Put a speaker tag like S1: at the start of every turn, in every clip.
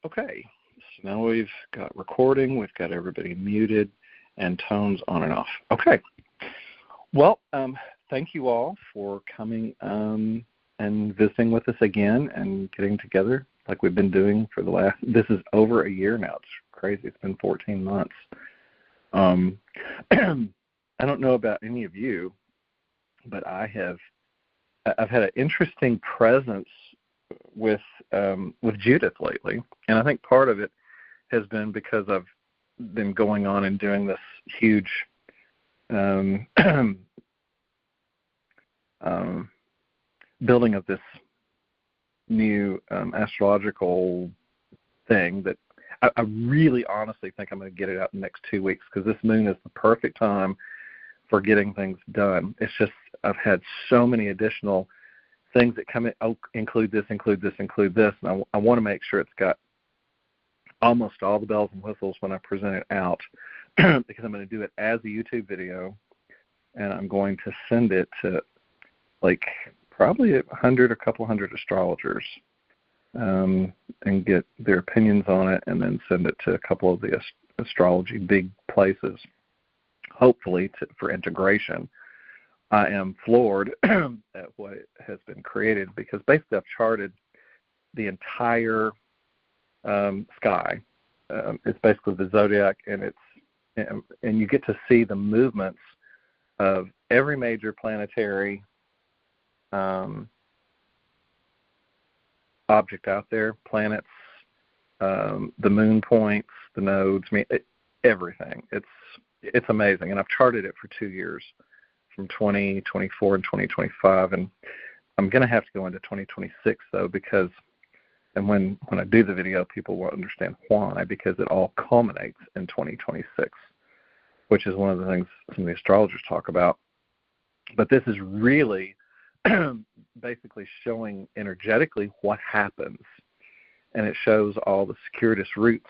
S1: Okay, so now we've got recording, we've got everybody muted, and tones on and off. Okay, well, thank you all for coming and visiting with us again and getting together like we've been doing for the last, this is over a year now. It's crazy. It's been 14 months. I don't know about any of you, but I've had an interesting presence with Judith lately, and I think part of it has been because I've been going on and doing this huge building of this new astrological thing that I really honestly think I'm going to get it out in the next 2 weeks, because this moon is the perfect time for getting things done. It's just I've had so many additional things that come in, include this, and I want to make sure it's got almost all the bells and whistles when I present it out, because I'm going to do it as a YouTube video, and I'm going to send it to like probably 100 or a couple hundred astrologers and get their opinions on it, and then send it to a couple of the astrology big places, hopefully for integration. I am floored at what has been created, because basically I've charted the entire sky. It's basically the zodiac, and you get to see the movements of every major planetary object out there, planets, the moon points, the nodes, everything. It's amazing, and I've charted it for 2 years, from 2024 and 2025, and I'm going to have to go into 2026 though, because, and when I do the video, people will understand why, because it all culminates in 2026, which is one of the things some of the astrologers talk about. But this is really basically showing energetically what happens, and it shows all the circuitous routes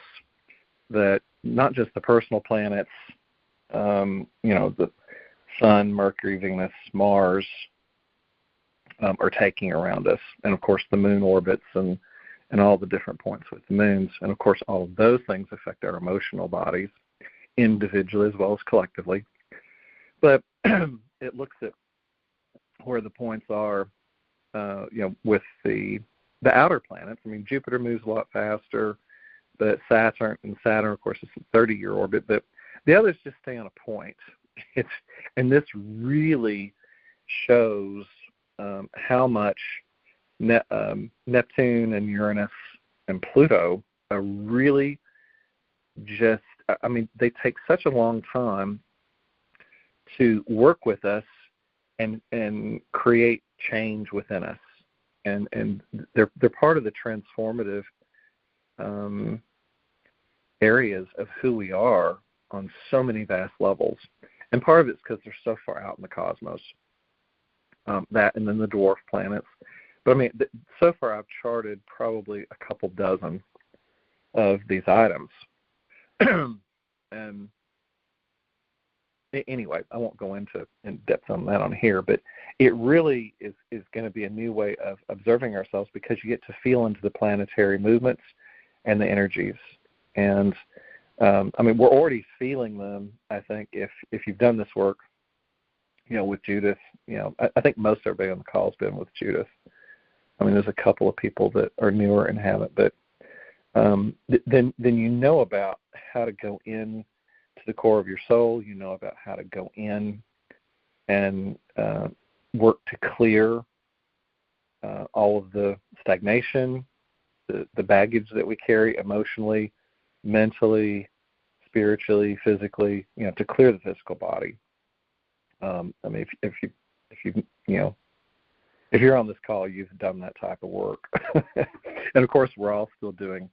S1: that not just the personal planets, the Sun, Mercury, Venus, Mars are taking around us, and of course the moon orbits and all the different points with the moons, and of course all of those things affect our emotional bodies individually as well as collectively. But it looks at where the points are, with the outer planets. I mean, Jupiter moves a lot faster, but Saturn, of course, is a 30-year orbit, but the others just stay on a point. And this really shows how much Neptune and Uranus and Pluto are really just, they take such a long time to work with us and create change within us. And they're part of the transformative areas of who we are on so many vast levels. And part of it's because they're so far out in the cosmos, that and then the dwarf planets. But so far I've charted probably a couple dozen of these items. And anyway, I won't go in depth on that on here, but it really is going to be a new way of observing ourselves, because you get to feel into the planetary movements and the energies. And we're already feeling them, I think, if you've done this work, with Judith. I think most everybody on the call has been with Judith. There's a couple of people that are newer and haven't, but then you know about how to go in to the core of your soul. You know about how to go in and work to clear all of the stagnation, the baggage that we carry emotionally, mentally, spiritually, physically, to clear the physical body. If you're on this call, you've done that type of work. And of course, we're all still doing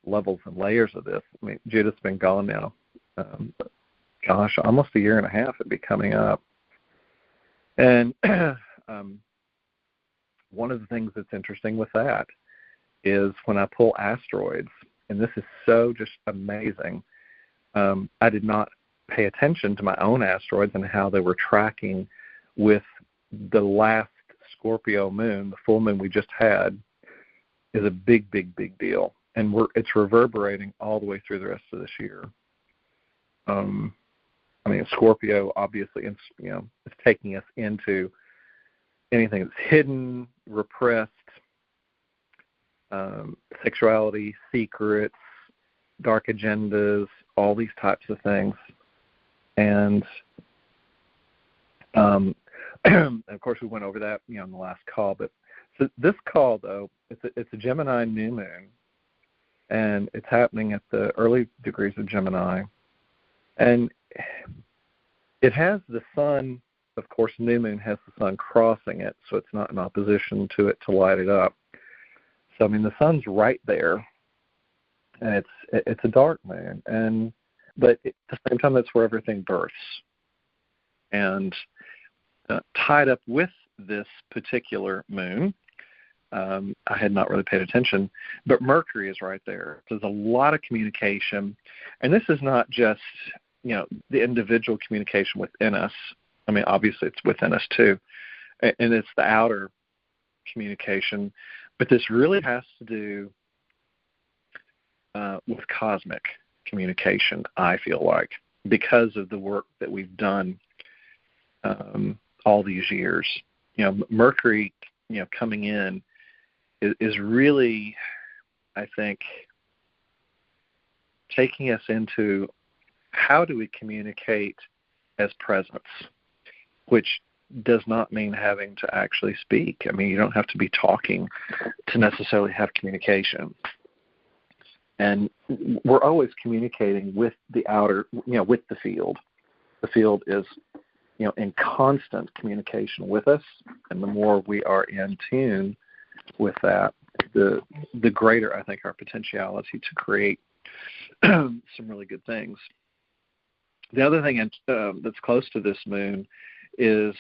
S1: levels and layers of this. Judith's been gone now, almost a year and a half. It'd be coming up. And one of the things that's interesting with that is when I pull asteroids, and this is so just amazing. I did not pay attention to my own asteroids and how they were tracking with the last Scorpio moon, the full moon we just had. is a big, big, big deal, and it's reverberating all the way through the rest of this year. I mean, Scorpio obviously, is taking us into anything that's hidden, repressed, sexuality, secrets, dark agendas, all these types of things. And of course, we went over that, in the last call. But so this call, though, it's a Gemini new moon, and it's happening at the early degrees of Gemini. And it has the sun, of course, new moon has the sun crossing it, so it's not in opposition to it to light it up. So, I mean, the sun's right there, and it's a dark moon, but at the same time, that's where everything births. And tied up with this particular moon, I had not really paid attention, but Mercury is right there. There's a lot of communication, and this is not just, the individual communication within us. I mean, obviously it's within us too, and it's the outer communication, but this really has to do with cosmic communication, I feel like, because of the work that we've done all these years. Mercury, coming in is really, I think, taking us into how do we communicate as presence, which does not mean having to actually speak. I mean, you don't have to be talking to necessarily have communication. And we're always communicating with the outer, with the field. The field is, in constant communication with us, and the more we are in tune with that, the greater, I think, our potentiality to create some really good things. The other thing that's close to this moon is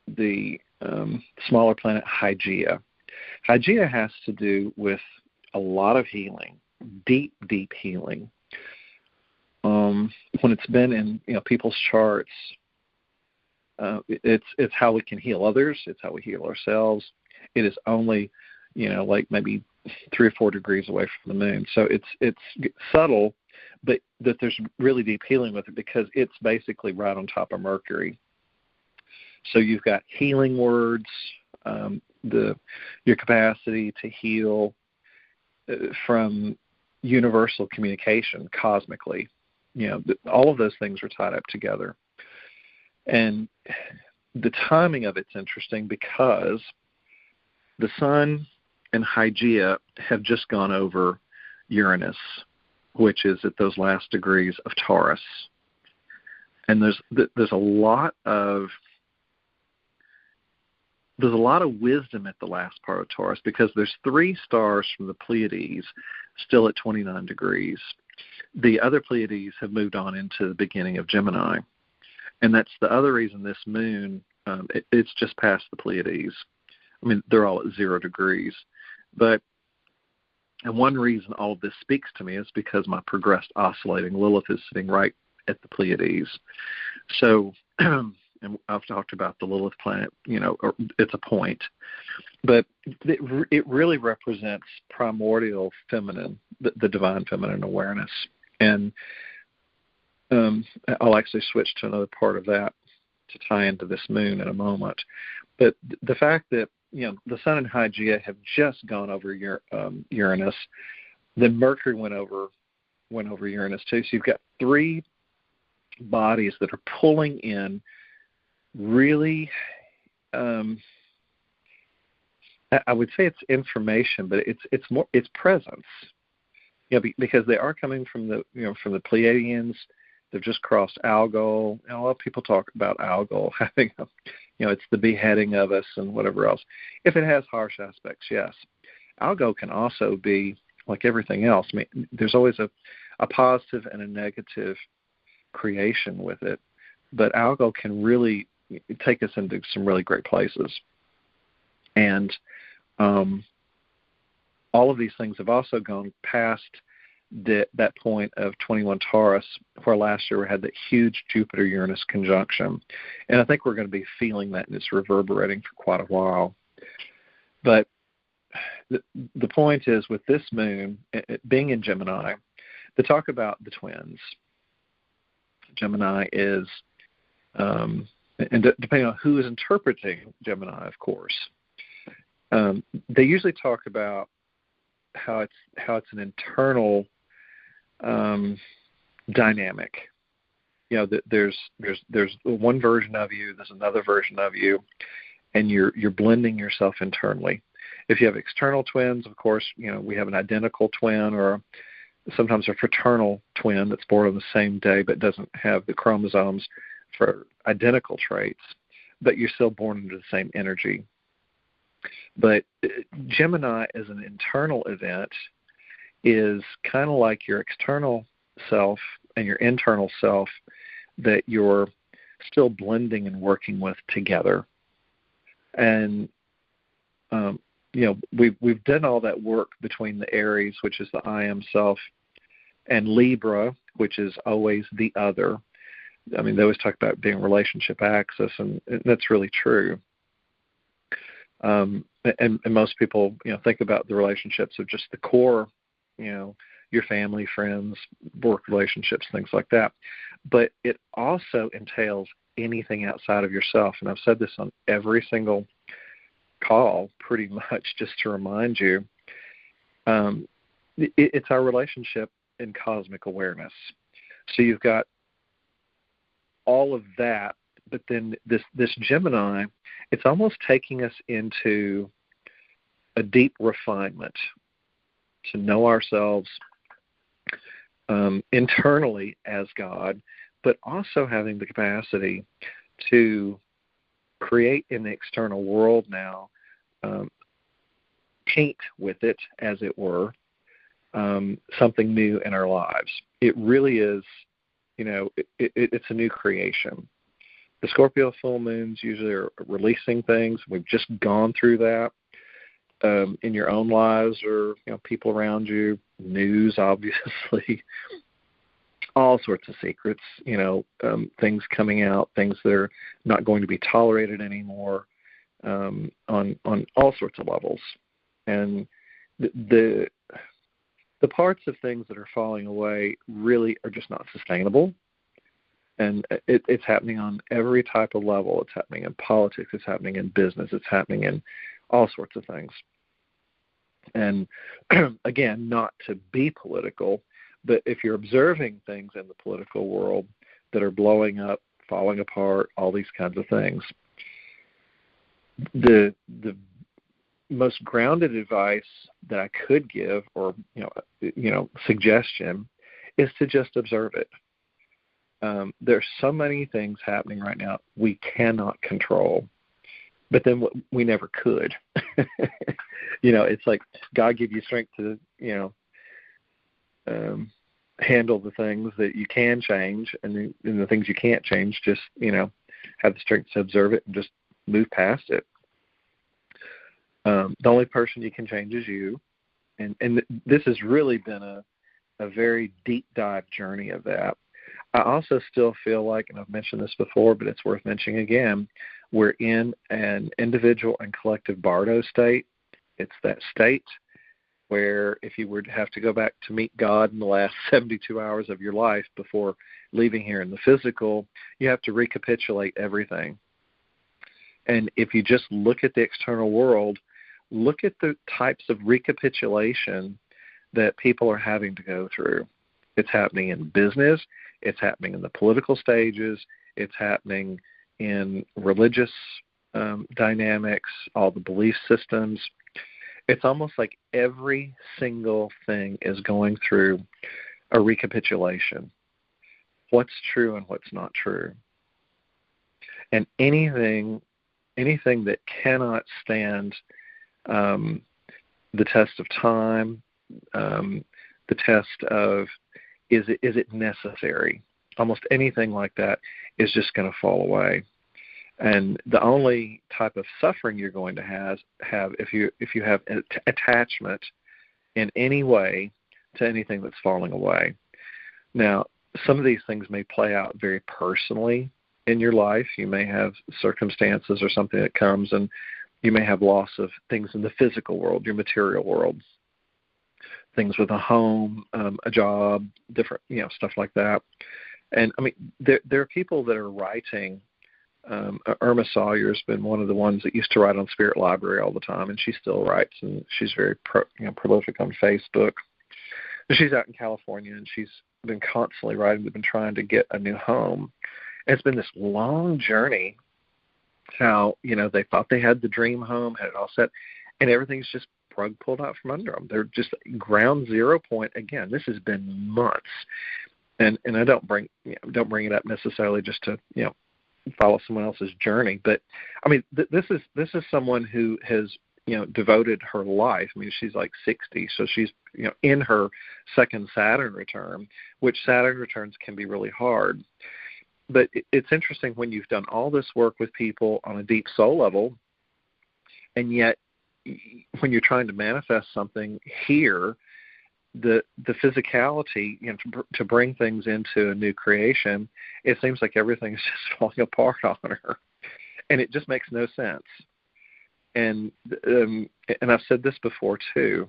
S1: the smaller planet Hygeia. Hygeia has to do with a lot of healing, deep, deep healing. When it's been in people's charts, it's how we can heal others. It's how we heal ourselves. It is only like maybe 3 or 4 degrees away from the moon, so it's subtle, but that there's really deep healing with it because it's basically right on top of Mercury. So you've got healing words, your capacity to heal from universal communication cosmically. All of those things are tied up together. And the timing of it's interesting because the Sun and Hygeia have just gone over Uranus, which is at those last degrees of Taurus. And there's a lot of wisdom at the last part of Taurus because there's 3 stars from the Pleiades still at 29 degrees. The other Pleiades have moved on into the beginning of Gemini. And that's the other reason this moon, it's just past the Pleiades. I mean, they're all at 0 degrees. And one reason all of this speaks to me is because my progressed oscillating Lilith is sitting right at the Pleiades. So, and I've talked about the Lilith planet, it's a point. But it really represents primordial feminine, the divine feminine awareness. And I'll actually switch to another part of that to tie into this moon in a moment. But the fact that, the Sun and Hygeia have just gone over Uranus, then Mercury went over Uranus too. So you've got 3 bodies that are pulling in really, I would say it's information, but it's presence. Because they are coming from the Pleiadians. They've just crossed Algol. And a lot of people talk about Algol having, it's the beheading of us and whatever else. If it has harsh aspects, yes. Algol can also be like everything else. I mean, there's always a positive and a negative creation with it. But Algol can really take us into some really great places. And all of these things have also gone past that point of 21 Taurus, where last year we had that huge Jupiter-Uranus conjunction. And I think we're going to be feeling that, and it's reverberating for quite a while. But the point is, with this moon being in Gemini, to talk about the twins, Gemini is, and depending on who is interpreting Gemini, of course, they usually talk about how it's an internal dynamic. You know, there's one version of you, there's another version of you, and you're blending yourself internally. If you have external twins, of course, you know, we have an identical twin, or sometimes a fraternal twin that's born on the same day but doesn't have the chromosomes for identical traits, but you're still born into the same energy. But Gemini as an internal event is kind of like your external self and your internal self that you're still blending and working with together. And you know, we've done all that work between the Aries, which is the I am self, and Libra, which is always the other. I mean, they always talk about being relationship axis, and that's really true. And most people, you know, think about the relationships of just the core, you know, your family, friends, work relationships, things like that. But it also entails anything outside of yourself. And I've said this on every single call pretty much, just to remind you. It's our relationship in cosmic awareness. So you've got all of that, but then this Gemini, it's almost taking us into a deep refinement to know ourselves internally as God, but also having the capacity to create in the external world now, paint with it, as it were, something new in our lives. It really is, you know, it's a new creation. The Scorpio full moons usually are releasing things. We've just gone through that in your own lives, or, you know, people around you, news, obviously, all sorts of secrets, you know, things coming out, things that are not going to be tolerated anymore, on all sorts of levels. And the parts of things that are falling away really are just not sustainable. And it's happening on every type of level. It's happening in politics. It's happening in business. It's happening in all sorts of things. And again, not to be political, but if you're observing things in the political world that are blowing up, falling apart, all these kinds of things, the most grounded advice that I could give, or suggestion, is to just observe it. There's so many things happening right now we cannot control, but then we never could. It's like God give you strength to, handle the things that you can change, and the things you can't change, just, have the strength to observe it and just move past it. The only person you can change is you. And this has really been a very deep dive journey of that. I also still feel like, and I've mentioned this before, but it's worth mentioning again, we're in an individual and collective bardo state. It's that state where if you were to have to go back to meet God in the last 72 hours of your life before leaving here in the physical, you have to recapitulate everything. And if you just look at the external world, look at the types of recapitulation that people are having to go through. It's happening in business. It's happening in the political stages. It's happening in religious dynamics, all the belief systems. It's almost like every single thing is going through a recapitulation. What's true and what's not true. And anything that cannot stand the test of time, the test of is it necessary? Almost anything like that is just going to fall away. And the only type of suffering you're going to have if you have attachment in any way to anything that's falling away. Now, some of these things may play out very personally in your life. You may have circumstances or something that comes and You may have loss of things in the physical world, your material world, things with a home, a job, different, stuff like that. And I mean, there are people that are writing. Irma Sawyer's been one of the ones that used to write on Spirit Library all the time, and she still writes, and she's very prolific on Facebook. And she's out in California, and she's been constantly writing. We've been trying to get a new home. And it's been this long journey. How they thought they had the dream home, had it all set, and everything's just rug pulled out from under them. They're just ground zero point again. This has been months, and I don't bring it up necessarily just to follow someone else's journey, but I mean this is someone who has devoted her life. I mean, she's like 60, so she's in her second Saturn return, which Saturn returns can be really hard. But it's interesting when you've done all this work with people on a deep soul level, and yet when you're trying to manifest something here, the physicality, to bring things into a new creation, it seems like everything's just falling apart on her, and it just makes no sense. And I've said this before too.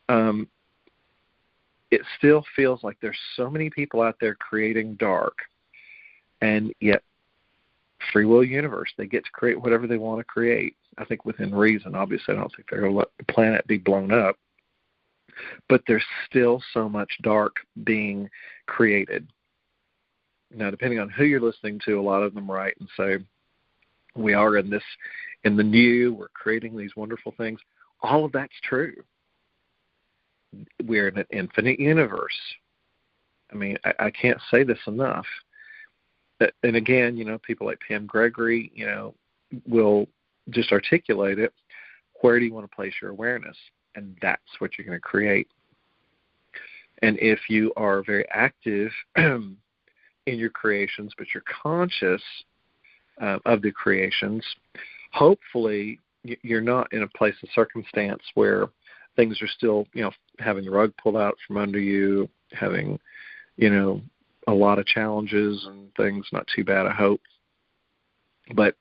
S1: It still feels like there's so many people out there creating dark. And yet, free will universe, they get to create whatever they want to create. I think within reason. Obviously, I don't think they're going to let the planet be blown up. But there's still so much dark being created. Now, depending on who you're listening to, a lot of them write and say, we are in the new, we're creating these wonderful things. All of that's true. We're in an infinite universe. I mean, I can't say this enough. And again, people like Pam Gregory, will just articulate it. Where do you want to place your awareness? And that's what you're going to create. And if you are very active in your creations, but you're conscious of the creations, hopefully you're not in a place of circumstance where things are still, having the rug pulled out from under you, having, a lot of challenges and things. Not too bad, I hope. But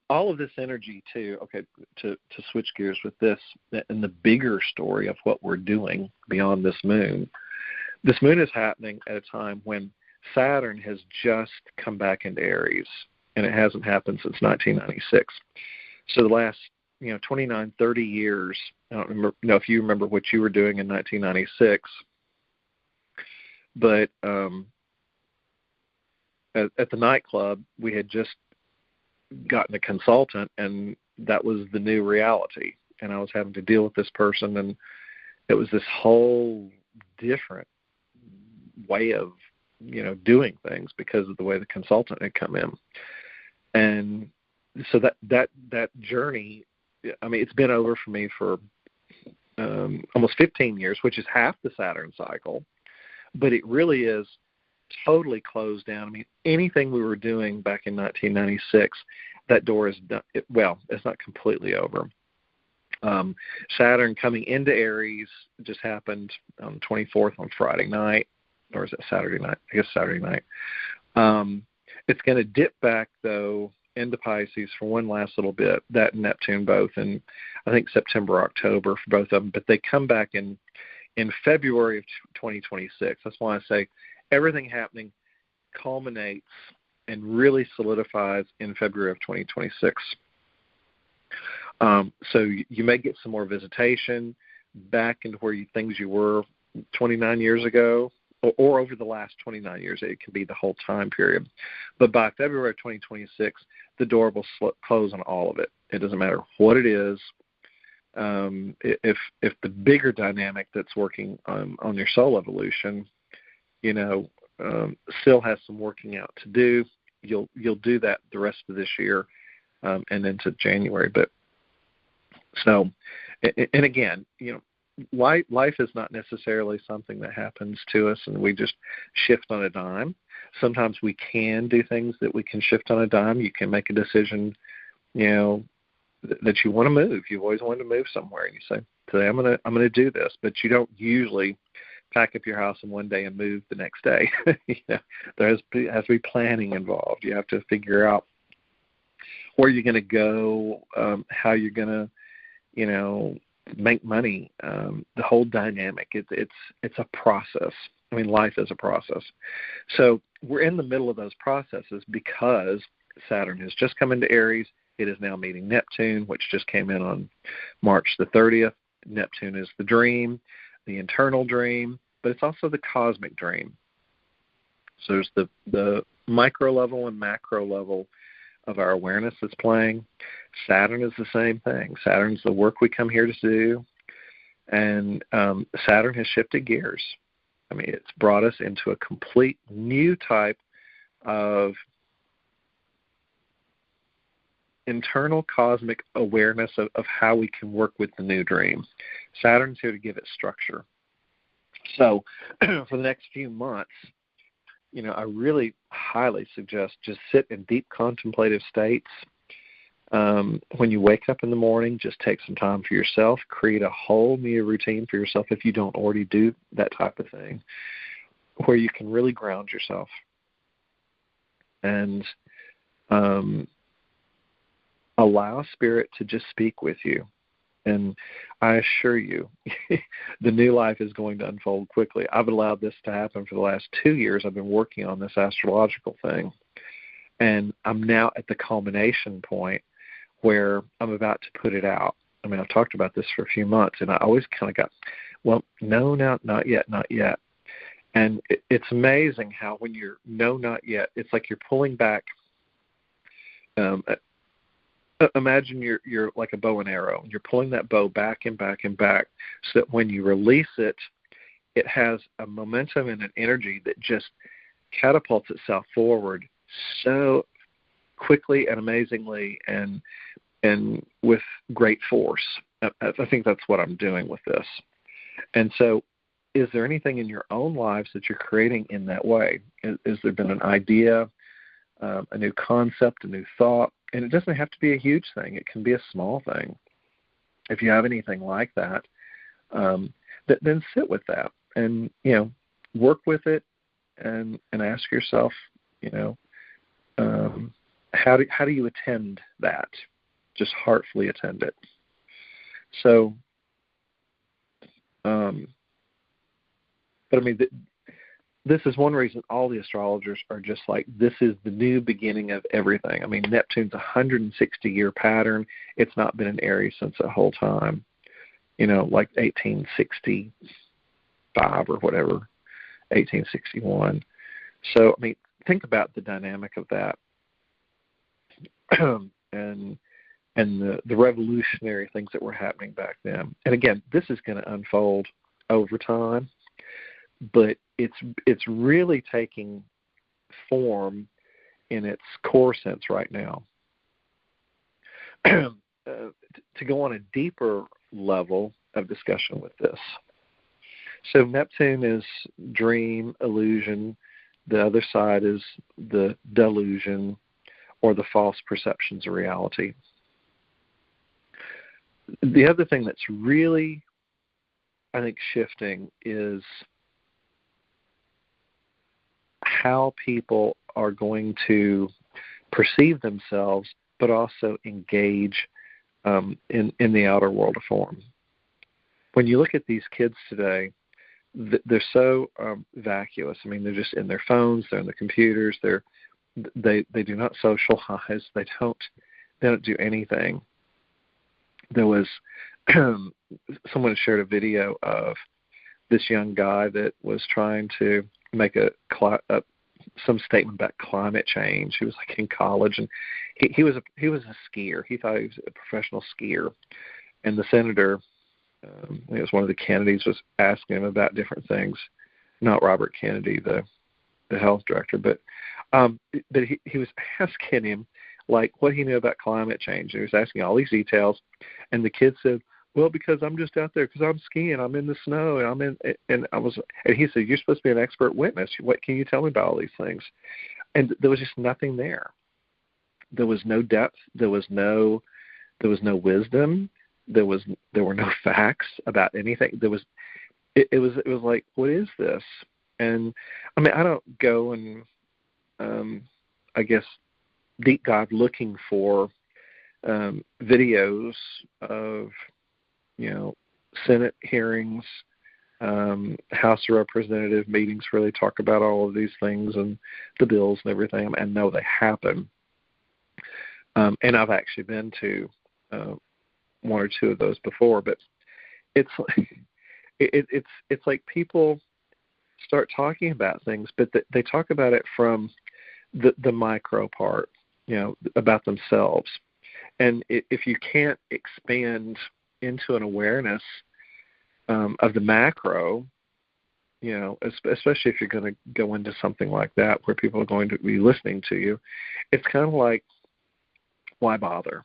S1: all of this energy too, okay, to switch gears with this, and the bigger story of what we're doing beyond this moon is happening at a time when Saturn has just come back into Aries, and it hasn't happened since 1996. So the last 29, 30 years, I don't know if you remember what you were doing in 1996, but at the nightclub, we had just gotten a consultant, and that was the new reality. And I was having to deal with this person, and it was this whole different way of, doing things because of the way the consultant had come in. And so that journey, I mean, it's been over for me for almost 15 years, which is half the Saturn cycle, but it really is totally closed down. I mean, anything we were doing back in 1996, that door is done. It's not completely over. Saturn coming into Aries just happened on the 24th on Friday night, or is it Saturday night? I guess Saturday night. It's going to dip back, though, into Pisces for one last little bit, that and Neptune both, and I think September, October for both of them, but they come back in February of 2026. That's why I say everything happening culminates and really solidifies in February of 2026. So you may get some more visitation back into things you were 29 years ago, or over the last 29 years. It could be the whole time period. But by February of 2026, the door will close on all of it. It doesn't matter what it is. If the bigger dynamic that's working on your soul evolution, still has some working out to do, you'll do that the rest of this year and into January. But so, and again, life is not necessarily something that happens to us and we just shift on a dime. Sometimes we can do things that we can shift on a dime. You can make a decision, that you want to move. You've always wanted to move somewhere, and you say, today I'm gonna do this. But you don't usually pack up your house in one day and move the next day. There has to be planning involved. You have to figure out where you're going to go, how you're going to, make money. The whole dynamic. It's a process. I mean, life is a process. So we're in the middle of those processes because Saturn has just come into Aries. It is now meeting Neptune, which just came in on March the 30th. Neptune is the dream, the internal dream, but it's also the cosmic dream. So there's the micro level and macro level of our awareness that's playing. Saturn is the same thing. Saturn's the work we come here to do. And Saturn has shifted gears. I mean, it's brought us into a complete new type of internal cosmic awareness of how we can work with the new dream. Saturn's here to give it structure. So for the next few months, I really highly suggest just sit in deep contemplative states. When you wake up in the morning, just take some time for yourself. Create a whole new routine for yourself if you don't already do that type of thing, where you can really ground yourself. And allow Spirit to just speak with you. And I assure you, the new life is going to unfold quickly. I've allowed this to happen for the last 2 years. I've been working on this astrological thing. And I'm now at the culmination point where I'm about to put it out. I mean, I've talked about this for a few months, and I always kind of got, well, no, not yet. And it's amazing how when you're no, not yet, it's like you're pulling back. Imagine you're like a bow and arrow. You're pulling that bow back and back and back so that when you release it, it has a momentum and an energy that just catapults itself forward so quickly and amazingly and with great force. I think that's what I'm doing with this. And so is there anything in your own lives that you're creating in that way? Is there been an idea, a new concept, a new thought? And it doesn't have to be a huge thing. It can be a small thing. If you have anything like that, then sit with that and, work with it and ask yourself, how do you attend that? Just heartfully attend it. So, but I mean, this is one reason all the astrologers are just like, this is the new beginning of everything. I mean, Neptune's a 160-year pattern. It's not been in Aries since that whole time, like 1865 or whatever, 1861. So, I mean, think about the dynamic of that and the revolutionary things that were happening back then. And again, this is going to unfold over time, but it's really taking form in its core sense right now. To go on a deeper level of discussion with this. So Neptune is dream, illusion. The other side is the delusion or the false perceptions of reality. The other thing that's really, I think, shifting is how people are going to perceive themselves, but also engage in the outer world of form. When you look at these kids today, they're so vacuous. I mean, they're just in their phones, they're in the computers, they do not socialize, they don't do anything. There was someone shared a video of this young guy that was trying to make some statement about climate change. He was like in college, and he was a skier. He thought he was a professional skier, and the senator, it was one of the Kennedys, was asking him about different things. Not Robert Kennedy, the health director, but he was asking him like what he knew about climate change. He was asking all these details, and the kid said, "Well, because I'm just out there because I'm skiing. I'm in the snow, and and he said, "You're supposed to be an expert witness. What can you tell me about all these things?" And there was just nothing there. There was no depth. There was no wisdom. There were no facts about anything. It was like, what is this? And I mean, I don't go and I guess deep dive looking for videos of, Senate hearings, House of Representative meetings where they talk about all of these things and the bills and everything, and know they happen. And I've actually been to one or two of those before, but it's like people start talking about things, but they talk about it from the micro part, about themselves. And if you can't expand into an awareness of the macro, especially if you're going to go into something like that where people are going to be listening to you, it's kind of like, why bother?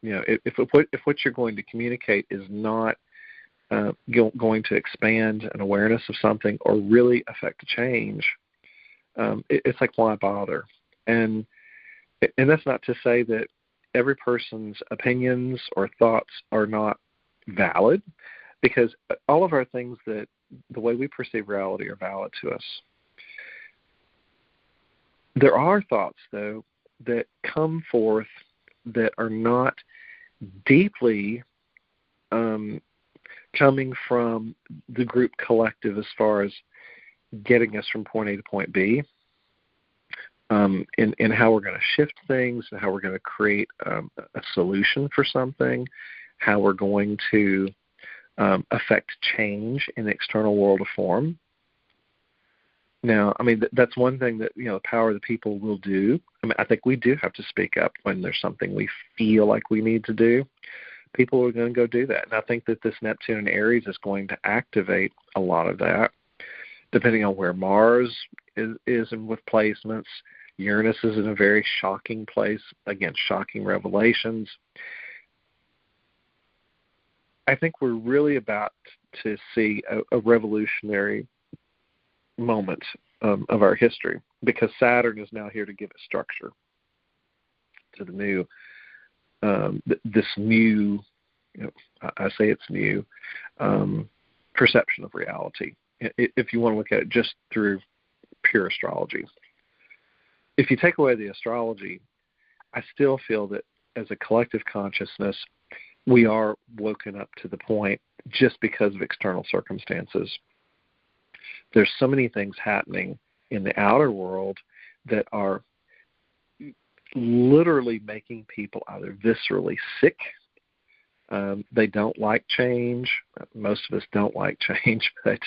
S1: If what you're going to communicate is not going to expand an awareness of something or really affect a change, it's like, why bother? And that's not to say that every person's opinions or thoughts are not valid, because all of our things, that the way we perceive reality, are valid to us. There are thoughts, though, that come forth that are not deeply coming from the group collective as far as getting us from point A to point B, in how we're going to shift things, and how we're going to create a solution for something, how we're going to affect change in the external world of form. Now, that's one thing that, the power of the people will do. I think we do have to speak up when there's something we feel like we need to do. People are going to go do that. And I think that this Neptune and Aries is going to activate a lot of that, depending on where Mars is and with placements. Uranus is in a very shocking place. Again, shocking revelations. I think we're really about to see a revolutionary moment of our history, because Saturn is now here to give it structure to the new, this new, I say it's new, perception of reality, if you want to look at it just through pure astrology. If you take away the astrology, I still feel that as a collective consciousness, we are woken up to the point just because of external circumstances. There's so many things happening in the outer world that are literally making people either viscerally sick. They don't like change. Most of us don't like change, but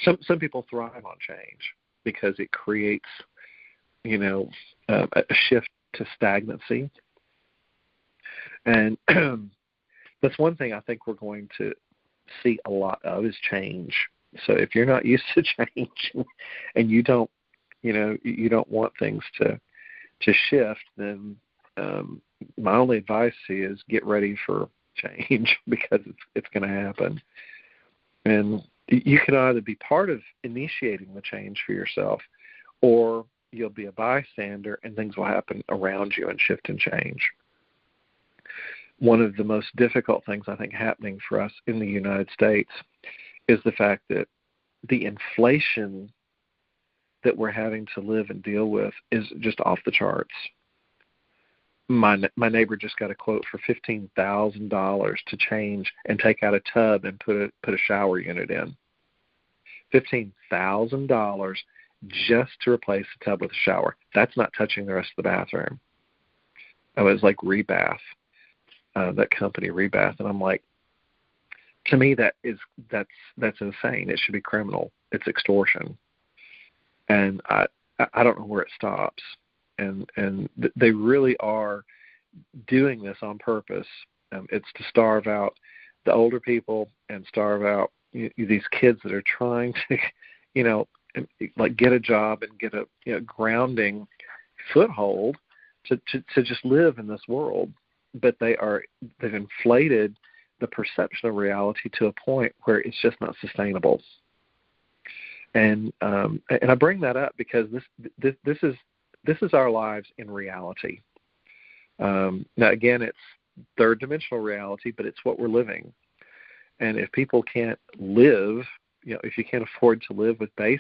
S1: some people thrive on change because it creates, a shift to stagnancy. And that's one thing I think we're going to see a lot of, is change. So if you're not used to change and you don't want things to shift, then my only advice to you is get ready for change, because it's going to happen. And you can either be part of initiating the change for yourself, or you'll be a bystander and things will happen around you and shift and change. One of the most difficult things I think happening for us in the United States is the fact that the inflation that we're having to live and deal with is just off the charts. My neighbor just got a quote for $15,000 to change and take out a tub and put a shower unit in. $15,000 just to replace the tub with a shower. That's not touching the rest of the bathroom. It was like Rebath, that company Rebath, and I'm like, to me that's insane. It should be criminal. It's extortion, and I don't know where it stops. And they really are doing this on purpose. It's to starve out the older people and starve out these kids that are trying to, like get a job and get a grounding foothold to just live in this world. But they've inflated the perception of reality to a point where it's just not sustainable. And I bring that up because this is our lives in reality. Now again, it's third dimensional reality, but it's what we're living. And if people can't live, if you can't afford to live with the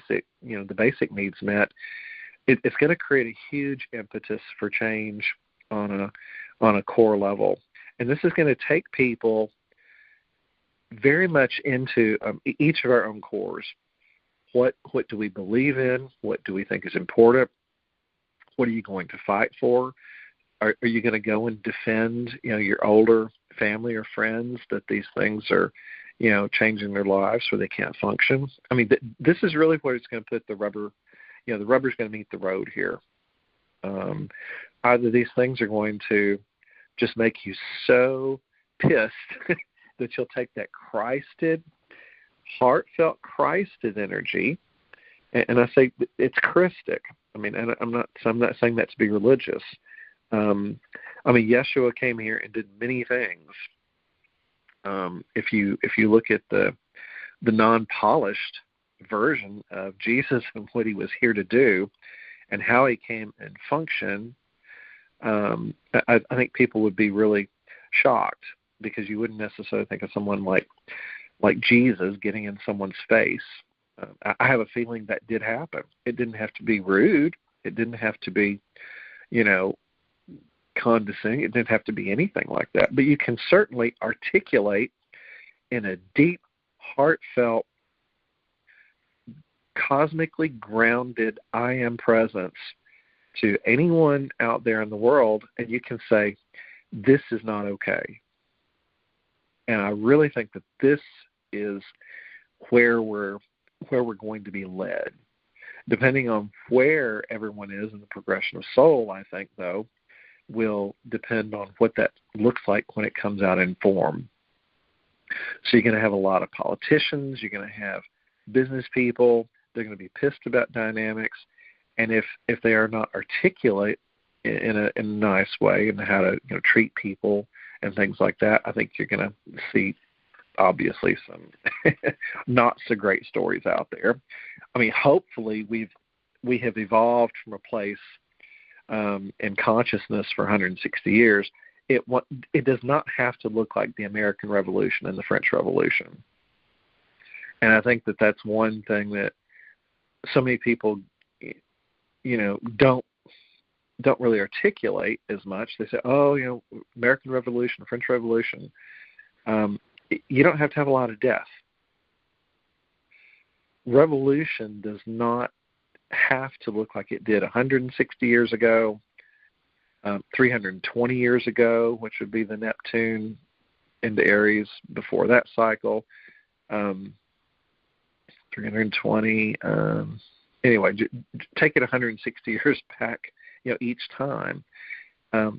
S1: basic needs met, it's going to create a huge impetus for change on on a core level. And this is going to take people very much into each of our own cores. What do we believe in? What do we think is important? What are you going to fight for? Are you going to go and defend, your older family or friends that these things are, changing their lives where they can't function? I mean, this is really where it's going to put the rubber. The rubber's going to meet the road here. Either these things are going to just make you so pissed that you'll take that Christed, heartfelt Christed energy, and I say it's Christic. I mean, and I'm not saying that to be religious. Yeshua came here and did many things. If you look at the non-polished version of Jesus and what he was here to do, and how he came and functioned, I think people would be really shocked, because you wouldn't necessarily think of someone like Jesus getting in someone's face. I have a feeling that did happen. It didn't have to be rude. It didn't have to be, condescending. It didn't have to be anything like that. But you can certainly articulate in a deep, heartfelt, cosmically grounded I am presence to anyone out there in the world, and you can say, this is not okay. And I really think that this is where we're going to be led. Depending on where everyone is in the progression of soul, I think, though, will depend on what that looks like when it comes out in form. So you're going to have a lot of politicians, you're going to have business people, they're going to be pissed about dynamics, and if they are not articulate in a nice way and how to treat people and things like that, I think you're going to see obviously some not so great stories out there. I mean, hopefully we have evolved from a place in consciousness for 160 years. It does not have to look like the American Revolution and the French Revolution. And I think that that's one thing that so many people, don't really articulate as much. They say, oh, American Revolution, French Revolution. You don't have to have a lot of death. Revolution does not have to look like it did 160 years ago, 320 years ago, which would be the Neptune into Aries before that cycle, 320. Anyway, take it 160 years back, each time. As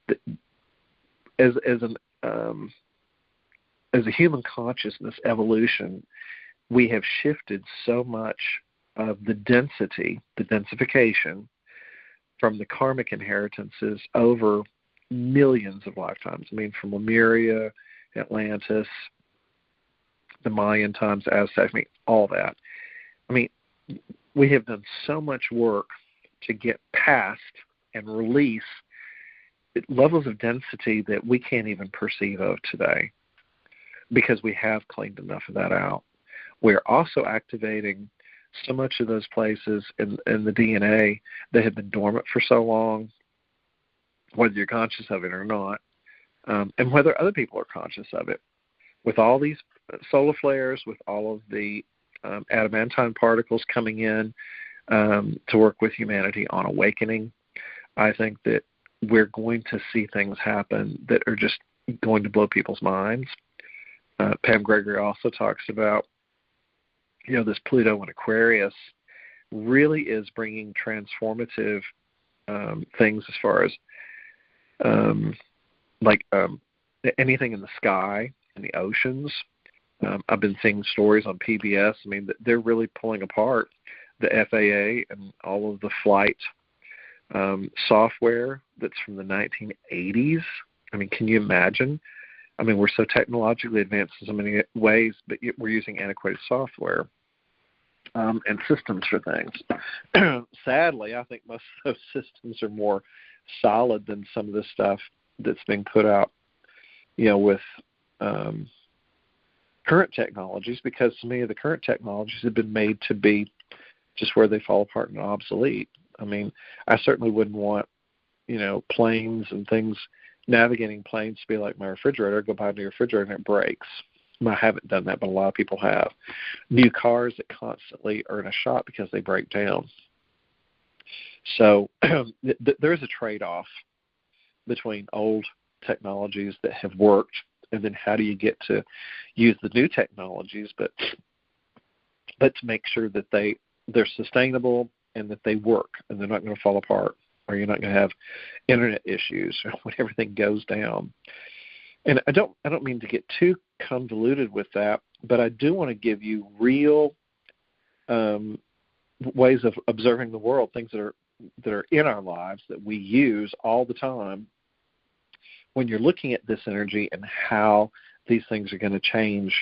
S1: a human consciousness evolution, we have shifted so much of the density, the densification, from the karmic inheritances over millions of lifetimes. I mean, from Lemuria, Atlantis, the Mayan times, Aztec, all that. I mean, we have done so much work to get past and release levels of density that we can't even perceive of today, because we have cleaned enough of that out. We're also activating so much of those places in the DNA that have been dormant for so long, whether you're conscious of it or not, and whether other people are conscious of it. With all these solar flares, with all of the adamantine particles coming in to work with humanity on awakening, I think that we're going to see things happen that are just going to blow people's minds. Pam Gregory also talks about, this Pluto and Aquarius really is bringing transformative things as far as anything in the sky and the oceans. I've been seeing stories on PBS. I mean, they're really pulling apart the FAA and all of the flight software that's from the 1980s. I mean, can you imagine? I mean, we're so technologically advanced in so many ways, but we're using antiquated software and systems for things. Sadly, I think most of those systems are more solid than some of the stuff that's being put out, with current technologies, because many of the current technologies have been made to be just where they fall apart and obsolete. I mean, I certainly wouldn't want, planes and things navigating planes to be like my refrigerator. Go buy a new refrigerator and it breaks. I haven't done that, but a lot of people have. New cars that constantly are in a shop because they break down. So there's a trade-off between old technologies that have worked, and then how do you get to use the new technologies, but to make sure that they're sustainable and that they work and they're not going to fall apart, or you're not going to have internet issues when everything goes down. And I don't mean to get too convoluted with that, but I do want to give you real ways of observing the world, things that are in our lives that we use all the time when you're looking at this energy and how these things are going to change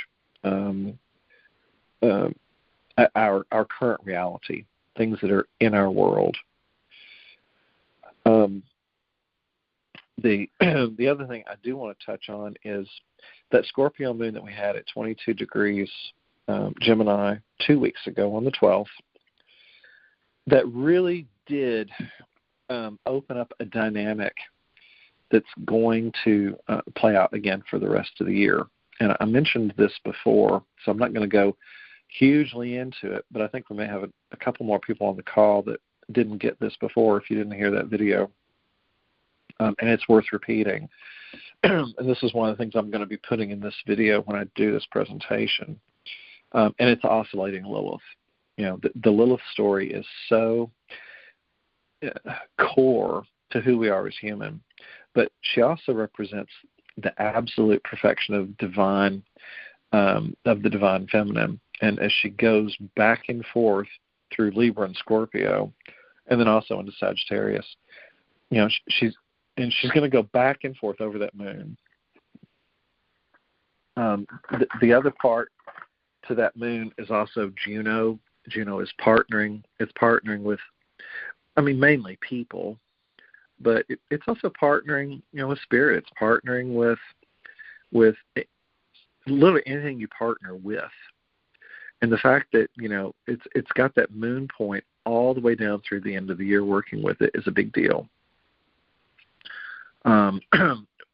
S1: our current reality, things that are in our world. The other thing I do want to touch on is that Scorpio moon that we had at 22 degrees Gemini 2 weeks ago on the 12th, that really did open up a dynamic that's going to play out again for the rest of the year. And I mentioned this before, so I'm not going to go hugely into it, but I think we may have a couple more people on the call that didn't get this before if you didn't hear that video. And it's worth repeating. And this is one of the things I'm going to be putting in this video when I do this presentation. And it's oscillating Lilith. You know, the Lilith story is so core to who we are as human, but she also represents the absolute perfection of the divine feminine. And as she goes back and forth through Libra and Scorpio, and then also into Sagittarius, you know, she's going to go back and forth over that moon. The other part to that moon is also Juno. Juno is partnering. It's partnering with, mainly people, but it's also partnering, with spirit. It's partnering with literally anything you partner with. And the fact that, it's got that moon point all the way down through the end of the year working with it is a big deal.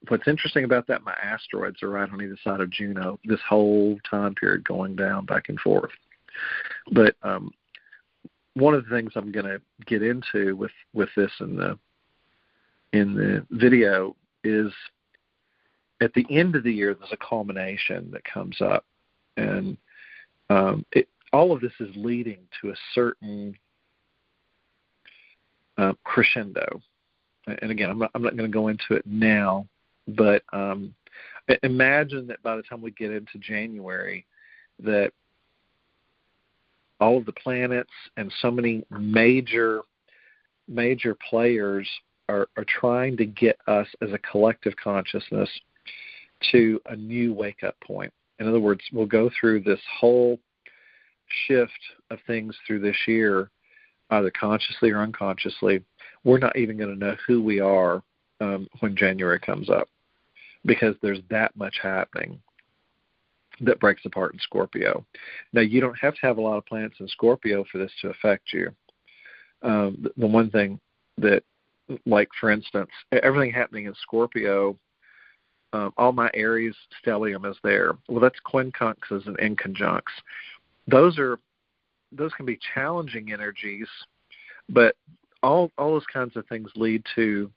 S1: What's interesting about that, my asteroids are right on either side of Juno this whole time period, going down back and forth. But one of the things I'm going to get into with this in the video is at the end of the year, there's a culmination that comes up, and all of this is leading to a certain crescendo. And again, I'm not going to go into it now, but imagine that by the time we get into January, that all of the planets and so many major players are trying to get us as a collective consciousness to a new wake-up point. In other words, we'll go through this whole shift of things through this year, either consciously or unconsciously. We're not even going to know who we are when January comes up, because there's that much happening that breaks apart in Scorpio. Now, you don't have to have a lot of planets in Scorpio for this to affect you. The one thing that, like, for instance, everything happening in Scorpio, all my Aries stellium is there. Well, that's quincunxes and inconjuncts. Those can be challenging energies, but all those kinds of things lead to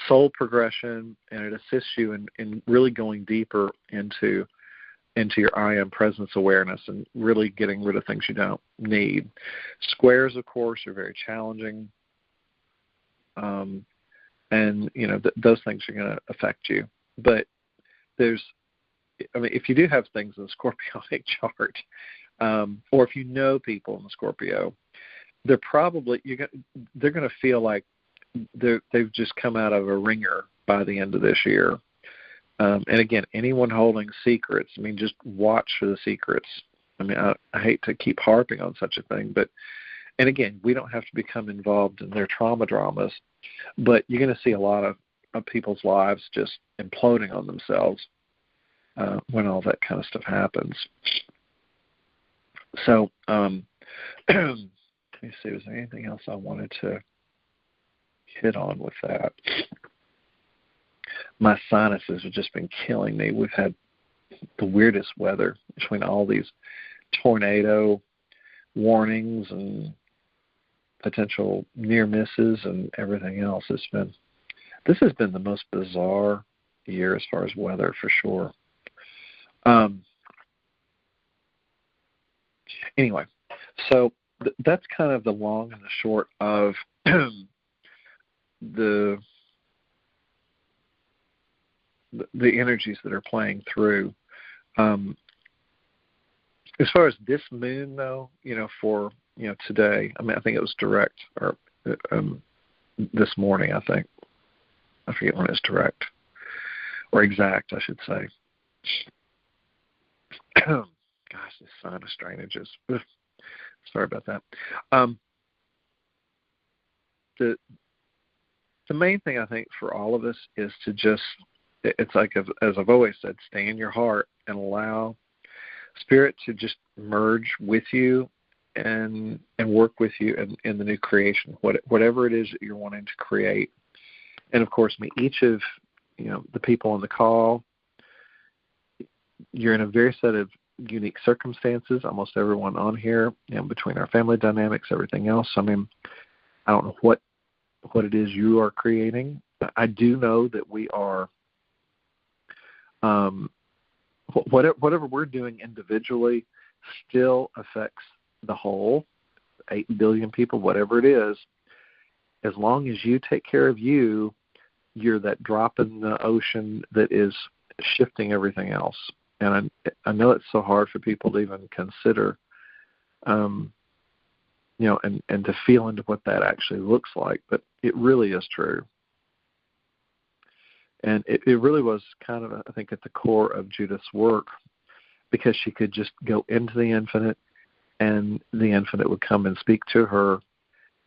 S1: soul progression, and it assists you in really going deeper into your I am presence awareness and really getting rid of things you don't need. Squares, of course, are very challenging, and those things are going to affect you. But if you do have things in the Scorpionic chart, or if you know people in the Scorpio, they're going to feel like they've just come out of a ringer by the end of this year. And again, anyone holding secrets, just watch for the secrets. I hate to keep harping on such a thing, and again, we don't have to become involved in their trauma dramas, but you're going to see a lot of people's lives just imploding on themselves when all that kind of stuff happens. So, let me see, was there anything else I wanted to hit on with that? my sinuses have just been killing me. We've had the weirdest weather between all these tornado warnings and potential near misses and everything else. This has been the most bizarre year as far as weather, for sure. Anyway, so that's kind of the long and the short of the energies that are playing through. As far as this moon, though, for today, I think it was direct, or this morning, I think. I forget when it's direct, or exact, I should say. Gosh, this sinus drainage is. Sorry about that. The main thing I think for all of us is to just, it's like, as I've always said, stay in your heart and allow Spirit to just merge with you and work with you in the new creation, whatever it is that you're wanting to create. And of course, each of the people on the call, you're in a very set of unique circumstances. Almost everyone on here, between our family dynamics, everything else. I don't know what it is you are creating. I do know that we are. Whatever we're doing individually still affects the whole, 8 billion people, whatever it is. As long as you take care of you, you're that drop in the ocean that is shifting everything else. And I know it's so hard for people to even consider, and to feel into what that actually looks like, but it really is true. And it really was kind of, I think, at the core of Judith's work, because she could just go into the infinite, and the infinite would come and speak to her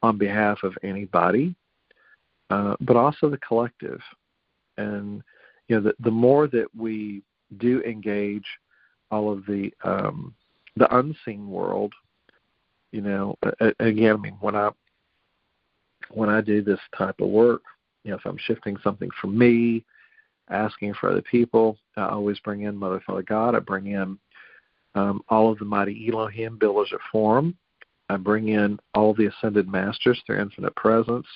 S1: on behalf of anybody, but also the collective. And the more that we do engage all of the unseen world, again, when I do this type of work, if I'm shifting something for me, asking for other people, I always bring in Mother, Father, God. I bring in all of the mighty Elohim, builders of form. I bring in all the ascended masters through infinite presence.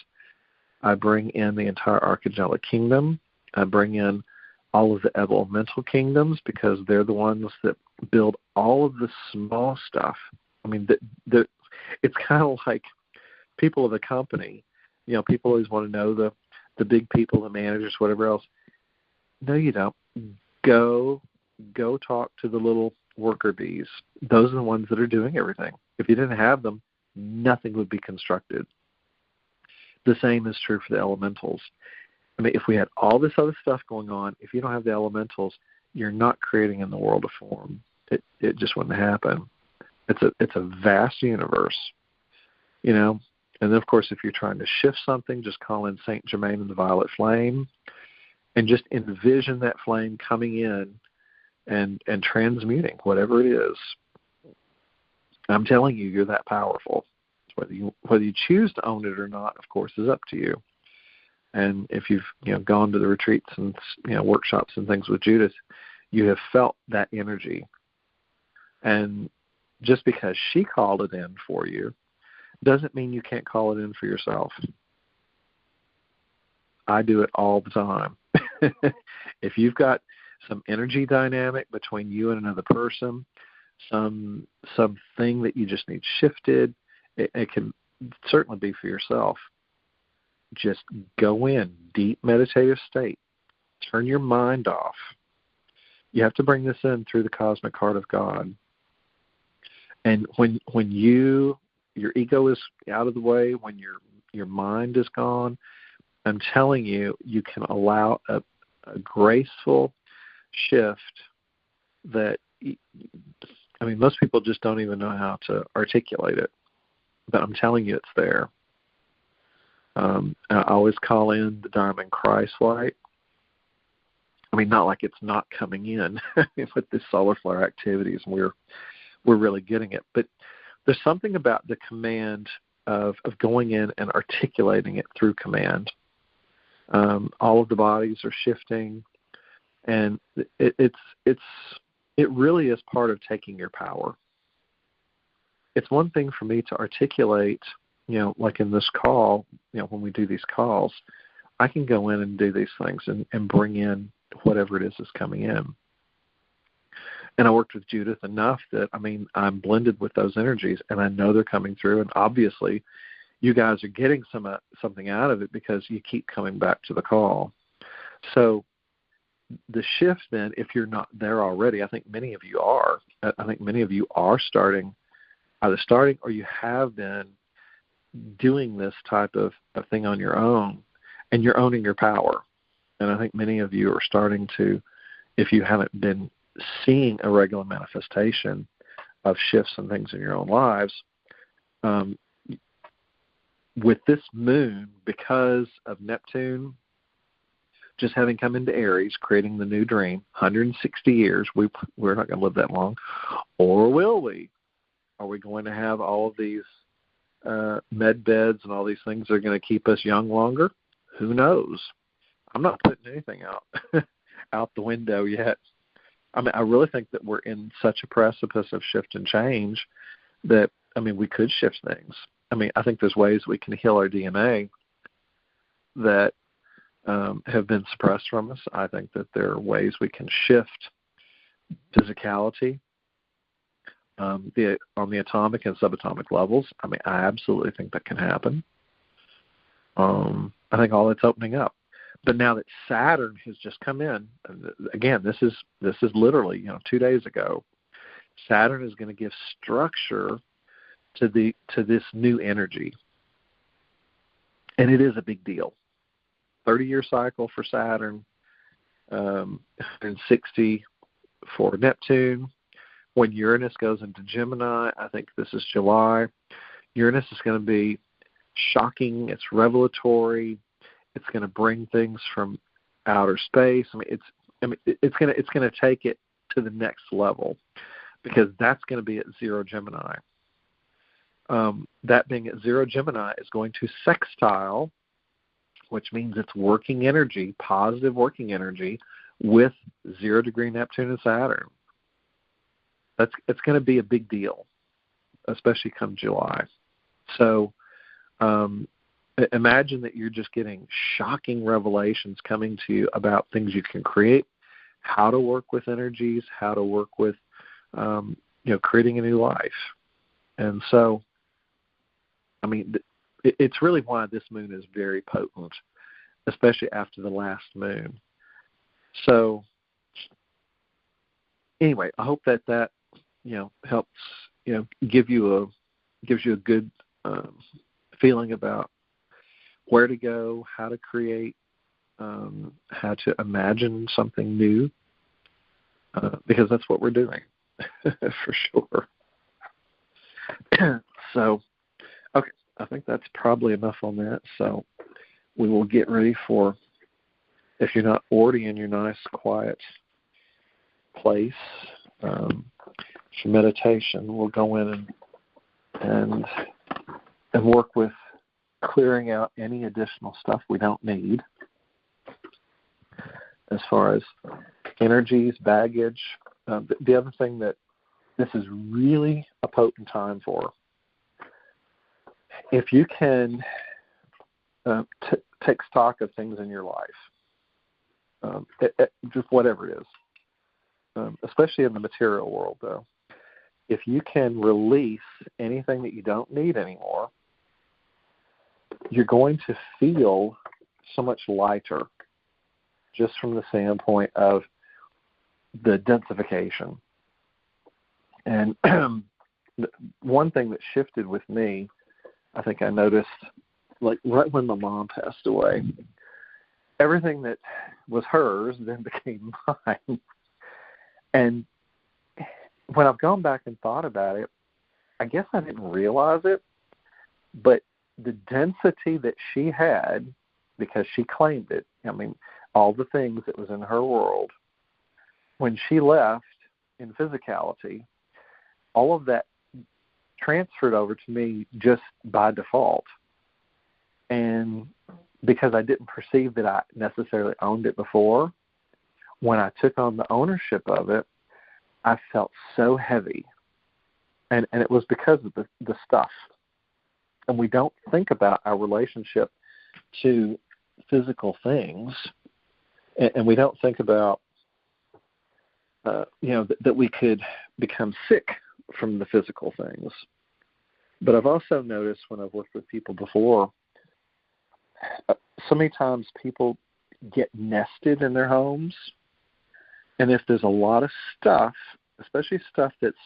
S1: I bring in the entire archangelic kingdom. I bring in all of the elemental kingdoms, because they're the ones that build all of the small stuff. It's kind of like people of the company. People always want to know the big people, the managers, whatever else. No, you don't. Go talk to the little worker bees. Those are the ones that are doing everything. If you didn't have them, nothing would be constructed. The same is true for the elementals. If we had all this other stuff going on, if you don't have the elementals, you're not creating in the world of form. It just wouldn't happen. It's a vast universe, And then, of course, if you're trying to shift something, just call in Saint Germain and the violet flame, and just envision that flame coming in and transmuting whatever it is. I'm telling you, you're that powerful. Whether you choose to own it or not, of course, is up to you. And if you've gone to the retreats and workshops and things with Judith, you have felt that energy. And just because she called it in for you doesn't mean you can't call it in for yourself. I do it all the time. If you've got some energy dynamic between you and another person, something that you just need shifted, it can certainly be for yourself. Just go in, deep meditative state. Turn your mind off. You have to bring this in through the cosmic heart of God. And when your ego is out of the way, when your mind is gone, I'm telling you, you can allow a graceful shift that, most people just don't even know how to articulate it. But I'm telling you, it's there. I always call in the Diamond Christ light. Not like it's not coming in with the solar flare activities. We're really getting it. But there's something about the command of going in and articulating it through command All of the bodies are shifting, and it really is part of taking your power. It's one thing for me to articulate, like in this call, when we do these calls, I can go in and do these things and bring in whatever it is that's coming in. And I worked with Judith enough that, I'm blended with those energies, and I know they're coming through. And obviously, you guys are getting something out of it because you keep coming back to the call. So the shift then, if you're not there already, I think many of you are. I think many of you are either starting or you have been doing this type of thing on your own, and you're owning your power. And I think many of you are starting to, if you haven't been seeing a regular manifestation of shifts and things in your own lives, with this moon, because of Neptune just having come into Aries, creating the new dream, 160 years, we're not going to live that long. Or will we? Are we going to have all of these med beds and all these things that are going to keep us young longer? Who knows? I'm not putting anything out the window yet. I really think that we're in such a precipice of shift and change that, we could shift things. I think there's ways we can heal our DNA that have been suppressed from us. I think that there are ways we can shift physicality on the atomic and subatomic levels. I absolutely think that can happen. I think all that's opening up. But now that Saturn has just come in, again, this is literally 2 days ago. Saturn is going to give structure to this new energy, and it is a big deal. 30-year cycle for Saturn, 160 for Neptune. When Uranus goes into Gemini, I think this is July. Uranus is going to be shocking. It's revelatory. It's going to bring things from outer space. It's going to take it to the next level, because that's going to be at 0 Gemini. That being at 0 Gemini is going to sextile, which means it's working energy, positive working energy, with 0 degree Neptune and Saturn. It's going to be a big deal, especially come July. So imagine that you're just getting shocking revelations coming to you about things you can create, how to work with energies, how to work with creating a new life. And so, it's really why this moon is very potent, especially after the last moon. So anyway, I hope that helps gives you a good feeling about where to go, how to create, how to imagine something new, because that's what we're doing for sure. So, okay, I think that's probably enough on that. So we will get ready for, if you're not already in your nice, quiet place, for meditation, we'll go in and work with clearing out any additional stuff we don't need, as far as energies, baggage. The other thing that this is really a potent time for, if you can take stock of things in your life, just whatever it is, especially in the material world, though, if you can release anything that you don't need anymore, you're going to feel so much lighter, just from the standpoint of the densification. And one thing that shifted with me, I think I noticed, like right when my mom passed away, everything that was hers then became mine. And when I've gone back and thought about it, I guess I didn't realize it, but the density that she had, because she claimed it, all the things that was in her world, when she left in physicality, all of that transferred over to me just by default. And because I didn't perceive that I necessarily owned it before, when I took on the ownership of it, I felt so heavy. And it was because of the stuff. And we don't think about our relationship to physical things, and we don't think about, that we could become sick from the physical things. But I've also noticed when I've worked with people before, so many times people get nested in their homes, and if there's a lot of stuff, especially stuff that's